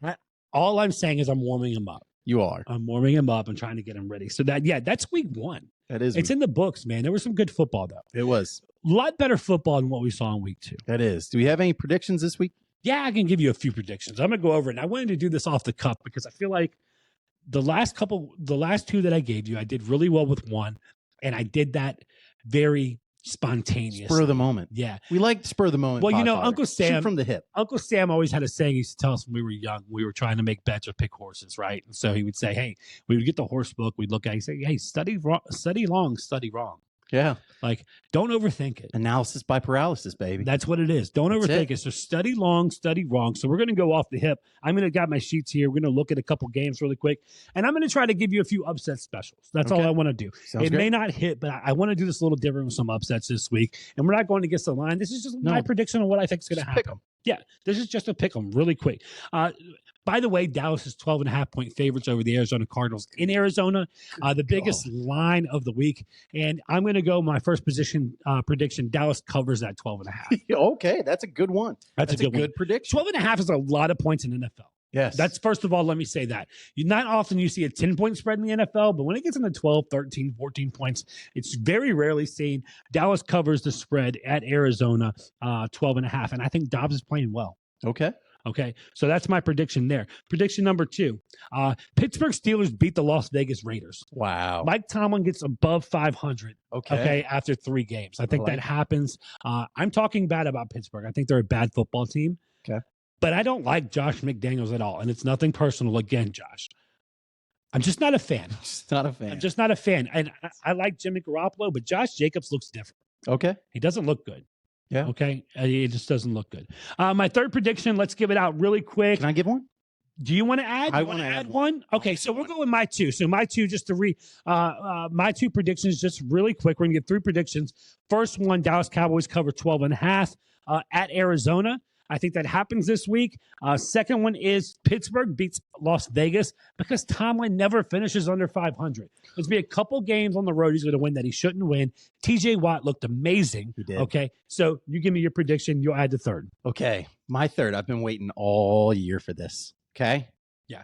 All I'm saying is I'm warming him up. You are. I'm warming him up and trying to get him ready. So that's week 1. That is. It's in the books, man. There was some good football, though. It was. A lot better football than what we saw in week 2. That is. Do we have any predictions this week? Yeah, I can give you a few predictions. I'm going to go over it. And I wanted to do this off the cuff because I feel like the last 2 that I gave you, I did really well with one. And I did that very spontaneous. Spur of the moment. Yeah. We like spur of the moment. Well, Podfather. Uncle Sam. Shoot from the hip. Uncle Sam always had a saying he used to tell us when we were young. We were trying to make bets or pick horses, right? And so he would say, hey, we would get the horse book. We'd look at it. He'd say, hey, study long, study wrong. Yeah. Like, don't overthink it. Analysis by paralysis, baby. That's what it is. Don't overthink it. So study long, study wrong. So we're going to go off the hip. I'm going to got my sheets here. We're going to look at a couple games really quick. And I'm going to try to give you a few upset specials. That's all I want to do. Sounds it great. may not hit, but I want to do this a little different with some upsets this week. And we're not going against the line. This is just my prediction on what I think is going to happen. Pick 'em. Yeah, this is just a pick 'em really quick. By the way, Dallas is 12.5-point favorites over the Arizona Cardinals in Arizona, the biggest line of the week. And I'm going to go my first position prediction. Dallas covers that 12.5. Okay, that's a good one. That's a good prediction. 12.5 is a lot of points in NFL. Yes. That's first of all, let me say that. Not often you see a 10-point spread in the NFL, but when it gets into 12, 13, 14 points, it's very rarely seen. Dallas covers the spread at Arizona 12.5. And I think Dobbs is playing well. Okay, so that's my prediction there. Prediction number 2. Pittsburgh Steelers beat the Las Vegas Raiders. Wow. Mike Tomlin gets above 500. Okay. After 3 games. I think that happens. I'm talking bad about Pittsburgh. I think they're a bad football team. Okay. But I don't like Josh McDaniels at all. And it's nothing personal again, Josh. I'm just not a fan. I'm just not a fan. And I like Jimmy Garoppolo, but Josh Jacobs looks different. Okay. He doesn't look good. Yeah. Okay. It just doesn't look good. My third prediction, let's give it out really quick. Can I give one? Do you want to add? I want to add one. Okay, so we'll go with my 2. So my 2, just to my 2 predictions, just really quick. We're going to get 3 predictions. First one, Dallas Cowboys cover 12.5 at Arizona. I think that happens this week. Second one is Pittsburgh beats Las Vegas because Tomlin never finishes under 500. There's be a couple games on the road he's going to win that he shouldn't win. TJ Watt looked amazing. He did. Okay, so you give me your prediction. You'll add the third. Okay, my third. I've been waiting all year for this. Okay? Yeah.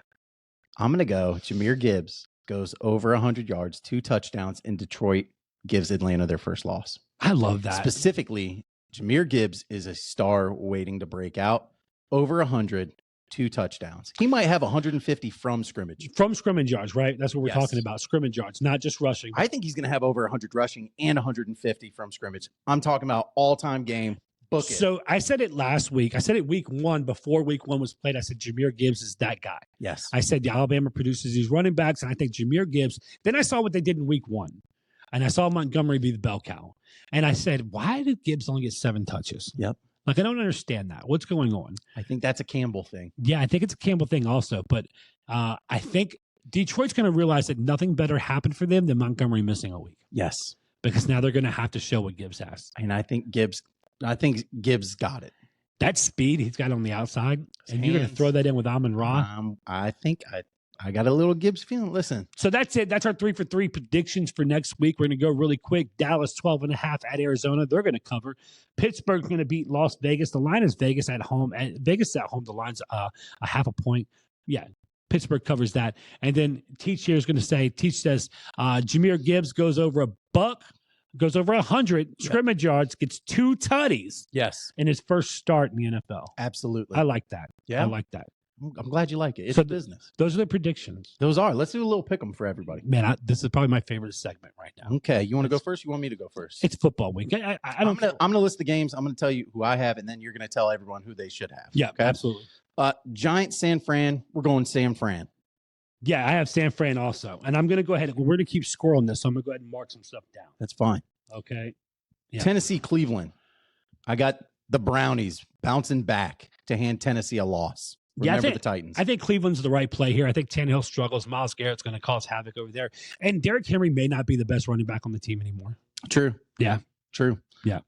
I'm going to go. Jahmyr Gibbs goes over 100 yards, 2 touchdowns, and Detroit gives Atlanta their first loss. I love that. Specifically, Jahmyr Gibbs is a star waiting to break out. Over 100, 2 touchdowns. He might have 150 from scrimmage. From scrimmage yards, right? That's what we're Yes. talking about. Scrimmage yards, not just rushing. I think he's going to have over 100 rushing and 150 from scrimmage. I'm talking about all-time game. Book it. So I said it last week. I said it week 1 before week 1 was played. I said Jahmyr Gibbs is that guy. Yes. I said Alabama produces these running backs, and I think Jahmyr Gibbs. Then I saw what they did in week 1, and I saw Montgomery be the bell cow. And I said, why did Gibbs only get 7 touches? Yep. Like, I don't understand that. What's going on? I think that's a Campbell thing. Yeah, I think it's a Campbell thing also. But I think Detroit's going to realize that nothing better happened for them than Montgomery missing a week. Yes. Because now they're going to have to show what Gibbs has. And I think Gibbs got it. That speed he's got on the outside, and you're going to hands. throw that in with Amon Ra. I think I got a little Gibbs feeling. Listen. So that's it. That's our 3 for 3 predictions for next week. We're going to go really quick. Dallas 12.5 at Arizona. They're going to cover. Pittsburgh's going to beat Las Vegas. The line is Vegas at home. Vegas at home. The line's a half a point. Yeah. Pittsburgh covers that. And then Teach here is going to say, Teach says, Jahmyr Gibbs goes over goes over 100 scrimmage yards, gets 2 tutties. Yes. In his first start in the NFL. Absolutely. I like that. Yeah. I like that. I'm glad you like it. It's So a business. Those are the predictions. Those are. Let's do a little pick 'em for everybody. Man, this is probably my favorite segment right now. Okay. You want to go first? You want me to go first? It's football week. I don't. I'm gonna list the games. I'm gonna tell you who I have, and then you're gonna tell everyone who they should have. Yeah, Okay? absolutely. Giants, San Fran. We're going San Fran. Yeah, I have San Fran also, and I'm going to go ahead. We're going to keep score on this, so I'm going to go ahead and mark some stuff down. That's fine. Okay. Yeah. Tennessee, Cleveland. I got the Brownies bouncing back to hand Tennessee a loss. Remember the Titans. I think Cleveland's the right play here. I think Tannehill struggles. Myles Garrett's going to cause havoc over there, and Derrick Henry may not be the best running back on the team anymore. True. Yeah. True. Yeah.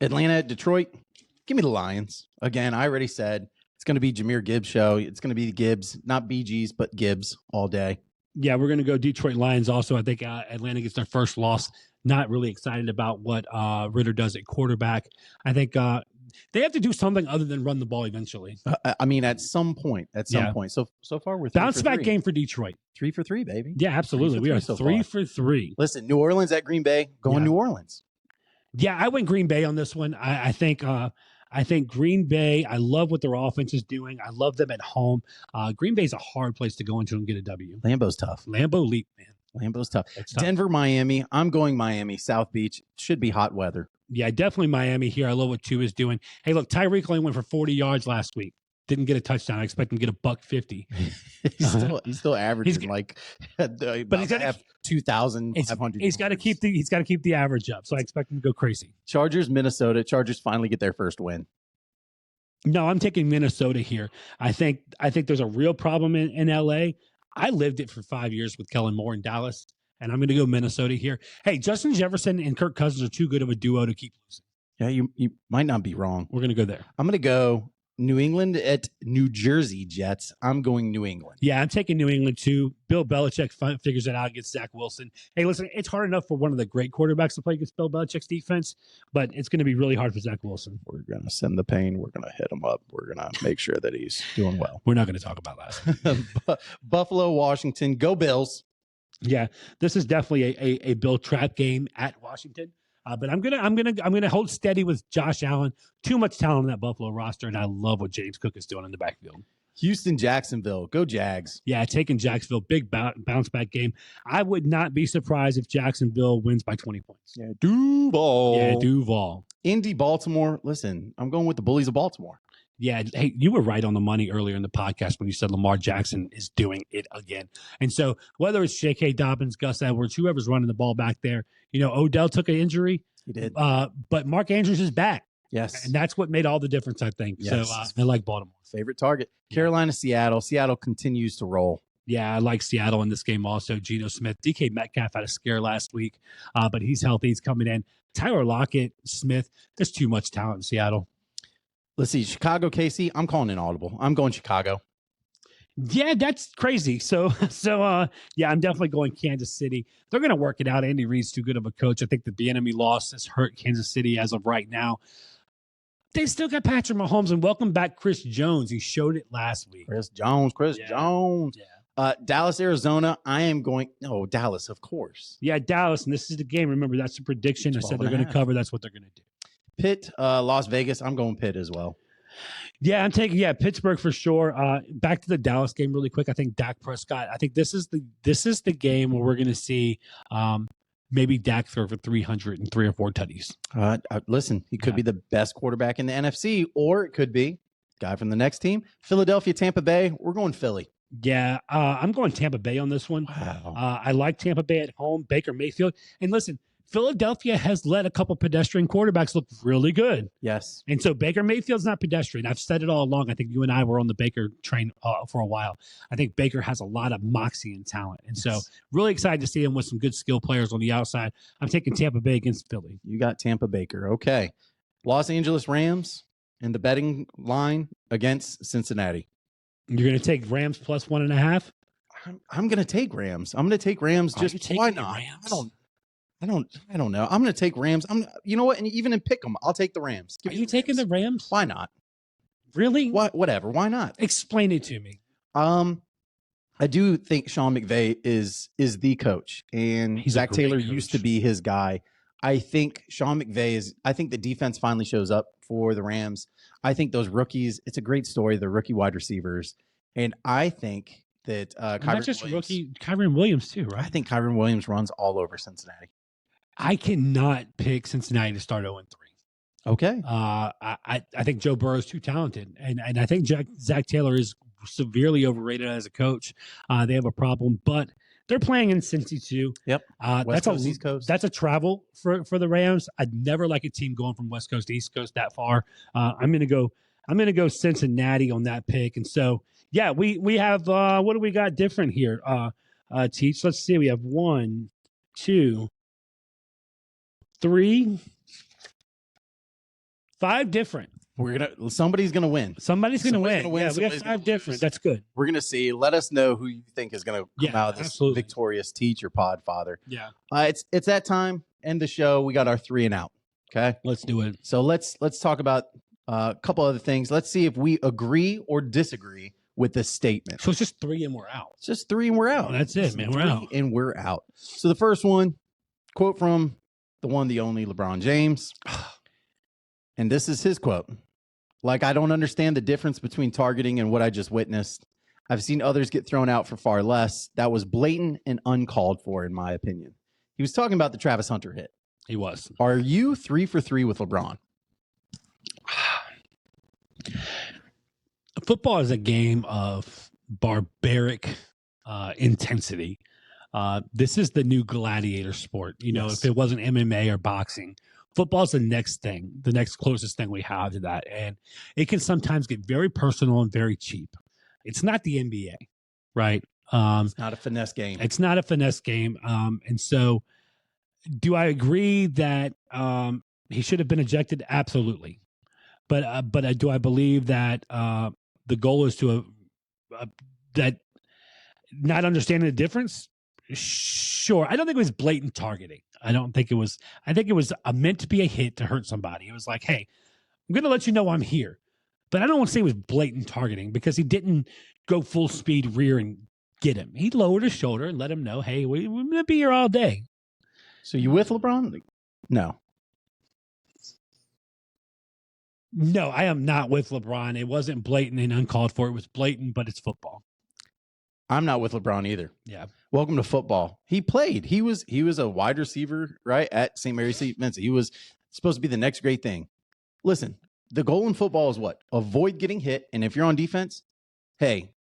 Atlanta, Detroit. Give me the Lions. Again, I already said it's going to be Jahmyr Gibbs show. It's going to be Gibbs, not BGs, but Gibbs all day. Yeah, we're going to go Detroit Lions also. I think Atlanta gets their first loss. Not really excited about what Ritter does at quarterback. I think they have to do something other than run the ball eventually. I mean, at some point. So far we're 3 Bounce for back 3. game for Detroit. 3 for 3, baby. Yeah, absolutely. We are so 3 far. for 3. Listen, New Orleans at Green Bay. Going New Orleans. Yeah, I went Green Bay on this one. I think Green Bay, I love what their offense is doing. I love them at home. Green Bay's a hard place to go into and get a W. Lambeau's tough. Lambeau Leap, man. Lambeau's tough. It's tough. Denver, Miami. I'm going Miami. South Beach. Should be hot weather. Yeah, definitely Miami here. I love what Tua is doing. Hey, look, Tyreek only went for 40 yards last week. Didn't get a touchdown. I expect him to get $150. he's still averaging but he's got to have 2,500. He's got to keep the average up. So I expect him to go crazy. Chargers, Minnesota. Chargers finally get their first win. No, I'm taking Minnesota here. I think there's a real problem in LA. I lived it for 5 years with Kellen Moore in Dallas, and I'm going to go Minnesota here. Hey, Justin Jefferson and Kirk Cousins are too good of a duo to keep losing. Yeah, you might not be wrong. We're going to go there. I'm going to go New England at New Jersey Jets. I'm going New England. Yeah, I'm taking New England too. Bill Belichick figures it out against Zach Wilson. Hey, listen, it's hard enough for one of the great quarterbacks to play against Bill Belichick's defense, but it's going to be really hard for Zach Wilson. We're going to send the pain. We're going to hit him up. We're going to make sure that he's doing well. We're not going to talk about that. Buffalo, Washington. Go Bills. Yeah, this is definitely a Bill trap game at Washington. But I'm gonna hold steady with Josh Allen. Too much talent on that Buffalo roster, and I love what James Cook is doing in the backfield. Houston, Jacksonville. Go Jags. Yeah, taking Jacksonville. Big bounce back game. I would not be surprised if Jacksonville wins by 20 points. Yeah, Duval. Yeah, Duval. Indy, Baltimore. Listen, I'm going with the Bullies of Baltimore. Yeah, hey, you were right on the money earlier in the podcast when you said Lamar Jackson is doing it again. And so whether it's J.K. Dobbins, Gus Edwards, whoever's running the ball back there, Odell took an injury. He did. But Mark Andrews is back. Yes. And that's what made all the difference, I think. Yes. So I like Baltimore. Favorite target. Carolina, Seattle. Seattle continues to roll. Yeah, I like Seattle in this game also. Geno Smith. DK Metcalf had a scare last week, but he's healthy. He's coming in. Tyler Lockett, Smith. There's too much talent in Seattle. Let's see. Chicago, KC. I'm calling an audible. I'm going Chicago. Yeah, that's crazy. So yeah, I'm definitely going Kansas City. They're going to work it out. Andy Reid's too good of a coach. I think that the enemy loss has hurt Kansas City as of right now. They still got Patrick Mahomes, and welcome back Chris Jones. He showed it last week. Chris Jones. Yeah. Dallas, Arizona. I am going. No, Dallas, of course. Yeah, Dallas, and this is the game. Remember, that's the prediction. I said they're going to cover. That's what they're going to do. Pitt, Las Vegas. I'm going Pitt as well. Yeah, I'm taking Pittsburgh for sure. Back to the Dallas game really quick. I think Dak Prescott. I think this is the game where we're going to see maybe Dak throw for 300 and 3 or 4 tutties. Listen, he could be the best quarterback in the NFC, or it could be guy from the next team. Philadelphia, Tampa Bay. We're going Philly. Yeah, I'm going Tampa Bay on this one. Wow. I like Tampa Bay at home. Baker Mayfield. And listen, Philadelphia has let a couple pedestrian quarterbacks look really good. Yes. And so Baker Mayfield's not pedestrian. I've said it all along. I think you and I were on the Baker train for a while. I think Baker has a lot of moxie and talent. And so really excited to see him with some good skill players on the outside. I'm taking Tampa Bay against Philly. You got Tampa Baker. Okay. Los Angeles Rams and the betting line against Cincinnati. You're going to take Rams plus 1.5? I'm going to take Rams. I'm going to take Rams. Just why not? Rams? I don't know. I'm going to take Rams. You know what? And even in pick'em, I'll take the Rams. Are you taking the Rams? Why not? Really? Whatever. Why not? Explain it to me. I do think Sean McVay is the coach, and Zach Taylor used to be his guy. I think Sean McVay I think the defense finally shows up for the Rams. I think those rookies, it's a great story, the rookie wide receivers. And I think that Kyren Williams too, right? I think Kyren Williams runs all over Cincinnati. I cannot pick Cincinnati to start 0-3. Okay. I think Joe Burrow is too talented, and I think Zach Taylor is severely overrated as a coach. They have a problem, but they're playing in Cincy too. Yep. That's East Coast. That's a travel for the Rams. I'd never like a team going from West Coast to East Coast that far. I'm gonna go Cincinnati on that pick, and so yeah, we have what do we got different here? Teach. Let's see. We have 1, 2, 3, 5 different. Somebody's gonna win. Somebody's going to win. gonna win, Yeah, we got somebody's 5 gonna different. lose. That's good. We're gonna see. Let us know who you think is gonna come out of this absolutely. victorious teacher pod, Father. Yeah. It's that time. End the show. We got our 3 and out. Okay, Let's do it. so let's talk about a couple other things. Let's see if we agree or disagree with this statement. So it's just 3 and we're out. It's just 3 and we're out. Oh, that's it, man. We're out. And we're out. So the first one, quote from the one, the only LeBron James. And this is his quote. Like, I don't understand the difference between targeting and what I just witnessed. I've seen others get thrown out for far less. That was blatant and uncalled for, in my opinion. He was talking about the Travis Hunter hit. He was. Are you 3 for 3 with LeBron? Football is a game of barbaric intensity. This is the new gladiator sport. You know, Yes. if it wasn't MMA or boxing, football's the next thing, the next closest thing we have to that. And it can sometimes get very personal and very cheap. It's not the NBA, right? It's not a finesse game. It's not a finesse game. And so do I agree that he should have been ejected? Absolutely. But do I believe that the goal is to that not understanding the difference? Sure. I don't think it was blatant targeting. I think it was meant to be a hit to hurt somebody. It was like, hey, I'm going to let you know I'm here. But I don't want to say it was blatant targeting because he didn't go full speed rear and get him. He lowered his shoulder and let him know, hey, we're going to be here all day. So you with LeBron? No. No, I am not with LeBron. It wasn't blatant and uncalled for. It was blatant, but it's football. I'm not with LeBron either. Yeah. Welcome to football. He played. He was a wide receiver, right, at St. Mary's St. Vincent. He was supposed to be the next great thing. Listen, the goal in football is what? Avoid getting hit. And if you're on defense, hey,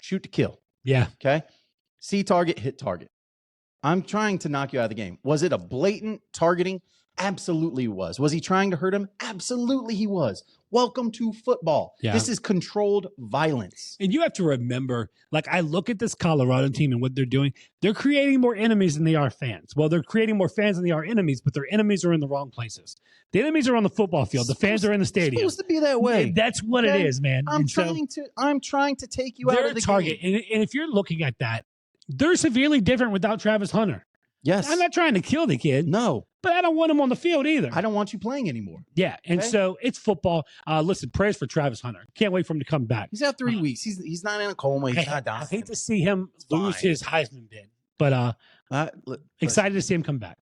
shoot to kill. Yeah. Okay? See target, hit target. I'm trying to knock you out of the game. Was it a blatant targeting? Absolutely was. Was he trying to hurt him? Absolutely he was. Welcome to football. Yeah. This is controlled violence. And you have to remember, like, I look at this Colorado team and what they're doing. They're creating more enemies than they are fans. Well, they're creating more fans than they are enemies, but their enemies are in the wrong places. The enemies are on the football field. The fans are in the stadium. It's supposed to be that way. That's what Okay? it is, man. I'm And so trying to take you out they're of a the target. game. And if you're looking at that, they're severely different without Travis Hunter. Yes. I'm not trying to kill the kid, No. but I don't want him on the field either. I don't want you playing anymore. Yeah, and Okay. so it's football. Listen, prayers for Travis Hunter. Can't wait for him to come back. He's out 3 weeks. He's not in a coma. He's not dying. I hate to see him lose fine. his Heisman bid, but excited to see him come back.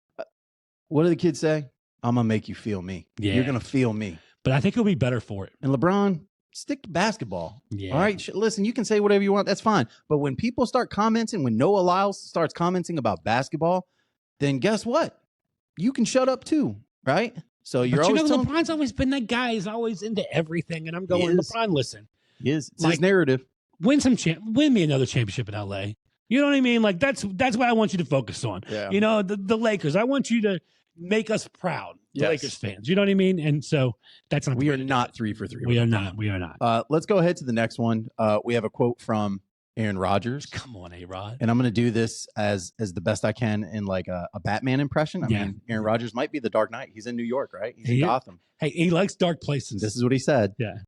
What do the kids say? I'm gonna make you feel me. Yeah. You're gonna feel me. But I think he'll be better for it. And LeBron, stick to basketball. Yeah. All right. Listen, you can say whatever you want. That's fine. But when people start commenting, when Noah Lyles starts commenting about basketball, then guess what? You can shut up too, right? So you're But always telling LeBron's always been that guy. He's always into everything, and I'm going, is. LeBron, listen, it's Like- his narrative. win me another championship in LA. You know what I mean? Like that's what I want you to focus on. Yeah. You know, the Lakers. I want you to make us proud, the Yes. Lakers fans. You know what I mean? And so that's not. We are not 3 for 3. We are not. We are not. Let's go ahead to the next one. We have a quote from Aaron Rodgers. Come on, A-Rod. And I'm going to do this as the best I can in like a Batman impression. I Yeah. mean, Aaron Rodgers might be the Dark Knight. He's in New York, right? He's in He is. Gotham. Hey, he likes dark places. This is what he said. Yeah.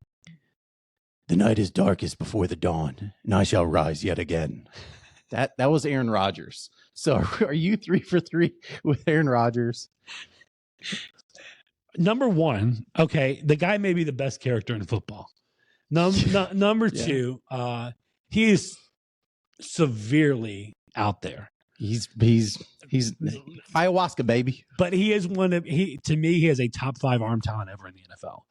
The night is darkest before the dawn, and I shall rise yet again. That was Aaron Rodgers. So are you 3 for 3 with Aaron Rodgers? Number one, okay, the guy may be the best character in football. Number Yeah. two, he is severely out there. He's ayahuasca, baby. But he is to me, he is a top 5 arm talent ever in the NFL.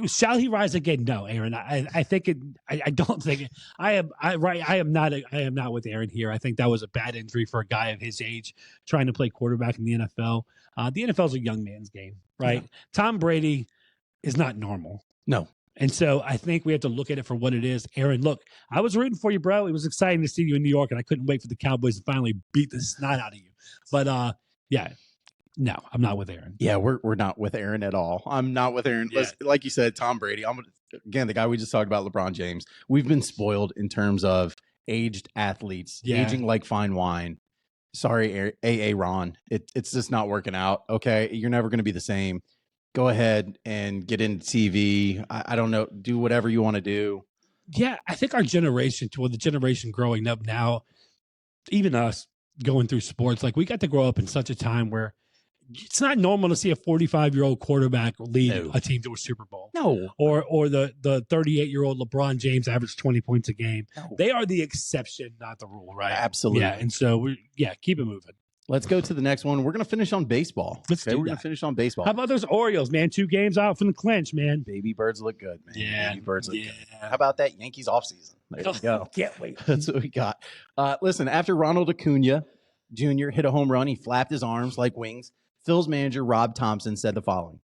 Shall he rise again? No, Aaron. I think it. I don't think it. I am not with Aaron here. I think that was a bad injury for a guy of his age trying to play quarterback in the NFL. The NFL is a young man's game, right? Yeah. Tom Brady is not normal. No. And so I think we have to look at it for what it is. Aaron, look, I was rooting for you, bro. It was exciting to see you in New York, and I couldn't wait for the Cowboys to finally beat the snot out of you. But yeah, no, I'm not with Aaron. Yeah, we're not with Aaron at all. I'm not with Aaron. Yeah. Like you said, Tom Brady. Again, the guy we just talked about, LeBron James. We've been spoiled in terms of aged athletes, Yeah. aging like fine wine. Sorry, AA Ron. It's just not working out. Okay, you're never going to be the same. go ahead and get into TV. I don't know, do whatever you want to do. Yeah, I think our generation, the generation growing up now, even us going through sports, like we got to grow up in such a time where it's not normal to see a 45-year-old quarterback lead a team to a Super Bowl. No. Or the 38-year-old LeBron James average 20 points a game. No. They are the exception, not the rule, right? Absolutely. Yeah, and so, keep it moving. Let's go to the next one. We're going to finish on baseball. We're going to finish on baseball. How about those Orioles, man? 2 games out from the clinch, man. Baby birds look good, man. Yeah. Baby birds look good. How about that Yankees offseason? There you go. Can't wait. That's what we got. Listen, after Ronald Acuna Jr. hit a home run, he flapped his arms like wings. Phil's manager, Rob Thompson, said the following: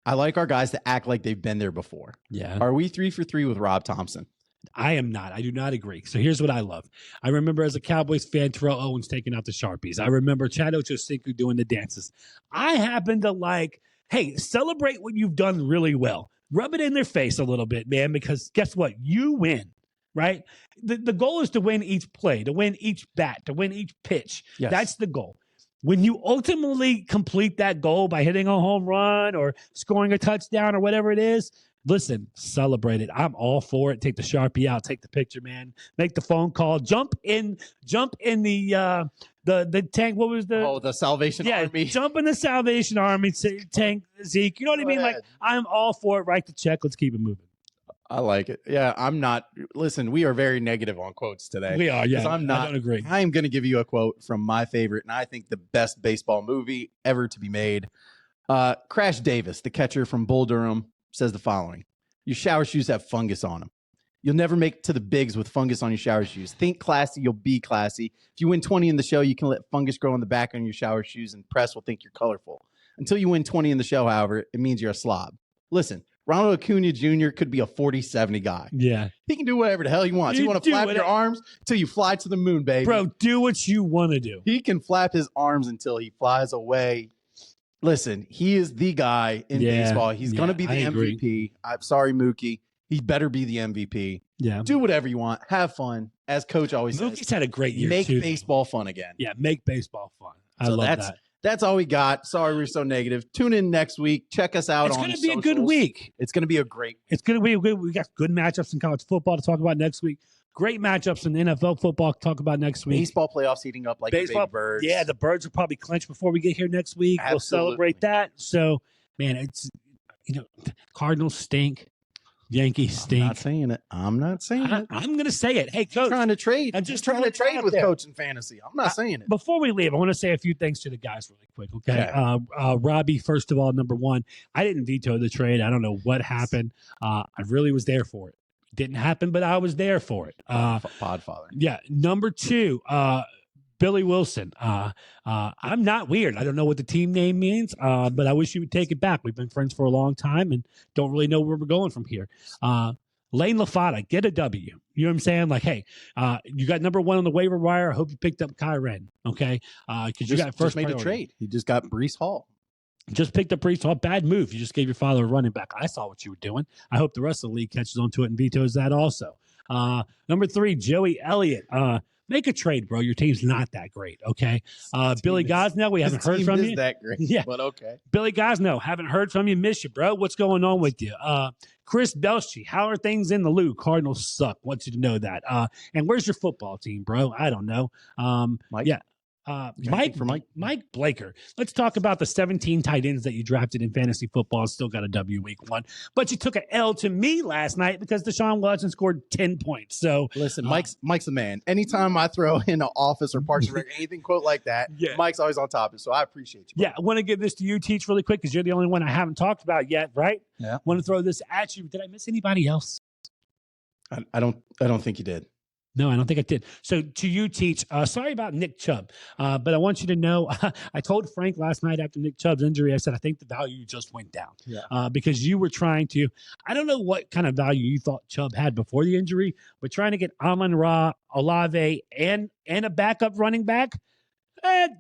I like our guys to act like they've been there before. Yeah. Are we 3 for 3 with Rob Thompson? I am not. I do not agree. So here's what I love. I remember as a Cowboys fan, Terrell Owens taking out the Sharpies. I remember Chad Ochocinco doing the dances. I happen to hey, celebrate what you've done really well. Rub it in their face a little bit, man, because guess what? You win, right? The goal is to win each play, to win each bat, to win each pitch. Yes. That's the goal. When you ultimately complete that goal by hitting a home run or scoring a touchdown or whatever it is, listen, celebrate it. I'm all for it. Take the Sharpie out, take the picture, man. Make the phone call. Jump in the tank. What was the Salvation Army? Jump in the Salvation Army tank, Zeke. You know what I mean? ahead. Like, I'm all for it. Write the check. Let's keep it moving. I like it. Yeah, I'm not. Listen, we are very negative on quotes today. We are, yeah. I'm not. I don't agree. I am going to give you a quote from my favorite, and I think the best baseball movie ever to be made. Crash Davis, the catcher from Bull Durham, says the following: your shower shoes have fungus on them. You'll never make it to the bigs with fungus on your shower shoes. Think classy, you'll be classy. If you win 20 in the show, you can let fungus grow on the back on your shower shoes, and press will think you're colorful. Until you win 20 in the show, however, it means you're a slob. Listen, Ronald Acuna Jr. could be a 40-70 guy. Yeah. He can do whatever the hell he wants. You want to flap your arms until you fly to the moon, baby. Bro, do what you want to do. He can flap his arms until he flies away. Listen, he is the guy in baseball. He's going to be the MVP. I'm sorry, Mookie. He better be the MVP. Yeah. Do whatever you want. Have fun. As Coach always says. Mookie's had a great year, Make too. baseball fun again. Yeah, make baseball fun. I So love that. That's all we got. Sorry we're so negative. Tune in next week. Check us out on It's going to be a good socials. week. It's going to be a great week. It's going to be good. We got good matchups in college football to talk about next week. Great matchups in NFL football to talk about next week. Baseball playoffs heating up like the big birds. Yeah, the birds will probably clinch before we get here next week. Absolutely. We'll celebrate that. So, man, it's, Cardinals stink. Yankees stink. I'm not saying it. I'm not saying it. I'm going to say it. Hey, Coach. I'm trying to trade. I'm just trying to throwing it trade out with there. Coach in fantasy. I'm not saying it. Before we leave, I want to say a few things to the guys really quick, okay? Robbie, first of all, number one, I didn't veto the trade. I don't know what happened. I really was there for it. Didn't happen, but I was there for it. Podfather. Yeah. Number two, Billy Wilson. I'm not weird. I don't know what the team name means, but I wish you would take it back. We've been friends for a long time and don't really know where we're going from here. Lane LaFada, get a W. You know what I'm saying? Like, hey, you got number one on the waiver wire. I hope you picked up Kyren, okay? Because you got first made priority. a trade. He just got Brees Hall. Just picked up Brees Hall. Bad move. You just gave your father a running back. I saw what you were doing. I hope the rest of the league catches on to it and vetoes that also. Number three, Joey Elliott. Make a trade, bro. Your team's not that great, okay? Billy Gosnell, we haven't heard from you. That great, yeah, but okay. Billy Gosnell, haven't heard from you. Miss you, bro. What's going on with you? Chris Belchi, how are things in the Lou? Cardinals suck. Want you to know that. And where's your football team, bro? I don't know. Mike? Yeah. Mike Blaker. Let's talk about the 17 tight ends that you drafted in fantasy football. Still got a W week one, but you took an L to me last night because Deshaun Watson scored 10 points. So listen, Mike's a man. Anytime I throw in an Office or Parks and Rec, anything quote like that, Mike's always on top of it. So I appreciate you. Bro. Yeah, I want to give this to you, Teach, really quick because you're the only one I haven't talked about yet, right? Yeah. Want to throw this at you? Did I miss anybody else? I don't think you did. No, I don't think I did. So to you, Teach, sorry about Nick Chubb, but I want you to know, I told Frank last night after Nick Chubb's injury, I said, I think the value just went down because you were trying to, I don't know what kind of value you thought Chubb had before the injury, but trying to get Amon-Ra, Olave, and a backup running back, that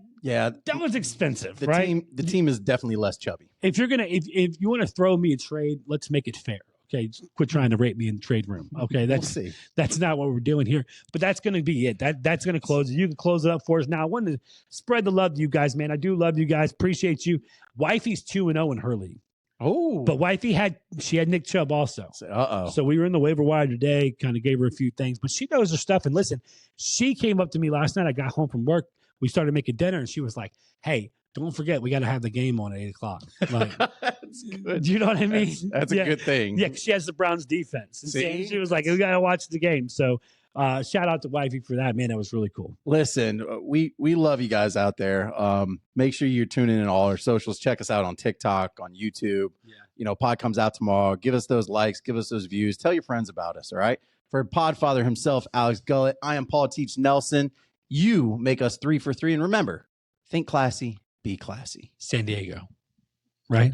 was expensive, right? The team is definitely less chubby. If you're going to, if you want to throw me a trade, let's make it fair. Okay, quit trying to rate me in the trade room. Okay, that's not what we're doing here. But that's going to be it. That's going to close it. You can close it up for us. Now, I wanted to spread the love to you guys, man. I do love you guys. Appreciate you. Wifey's 2-0 in her league. Oh, But wifey had Nick Chubb also. uh-oh. So we were in the waiver wire today, kind of gave her a few things, but she knows her stuff. And listen, she came up to me last night. I got home from work. We started making dinner, and she was like, "Hey, don't forget, we got to have the game on at 8:00." Like, That's good. do you know what I mean? That's a good thing. Yeah, 'cause she has the Browns defense. And See? she was like, "We got to watch the game." So shout out to wifey for that, man. That was really cool. Listen, we love you guys out there. Make sure you're tuning in all our socials. Check us out on TikTok, on YouTube. Yeah. You know, pod comes out tomorrow. Give us those likes. Give us those views. Tell your friends about us, all right? For Podfather himself, Alex Gullett, I am Paul Teach Nelson. You make us 3 for 3. And remember, think classy, be classy. San Diego, right?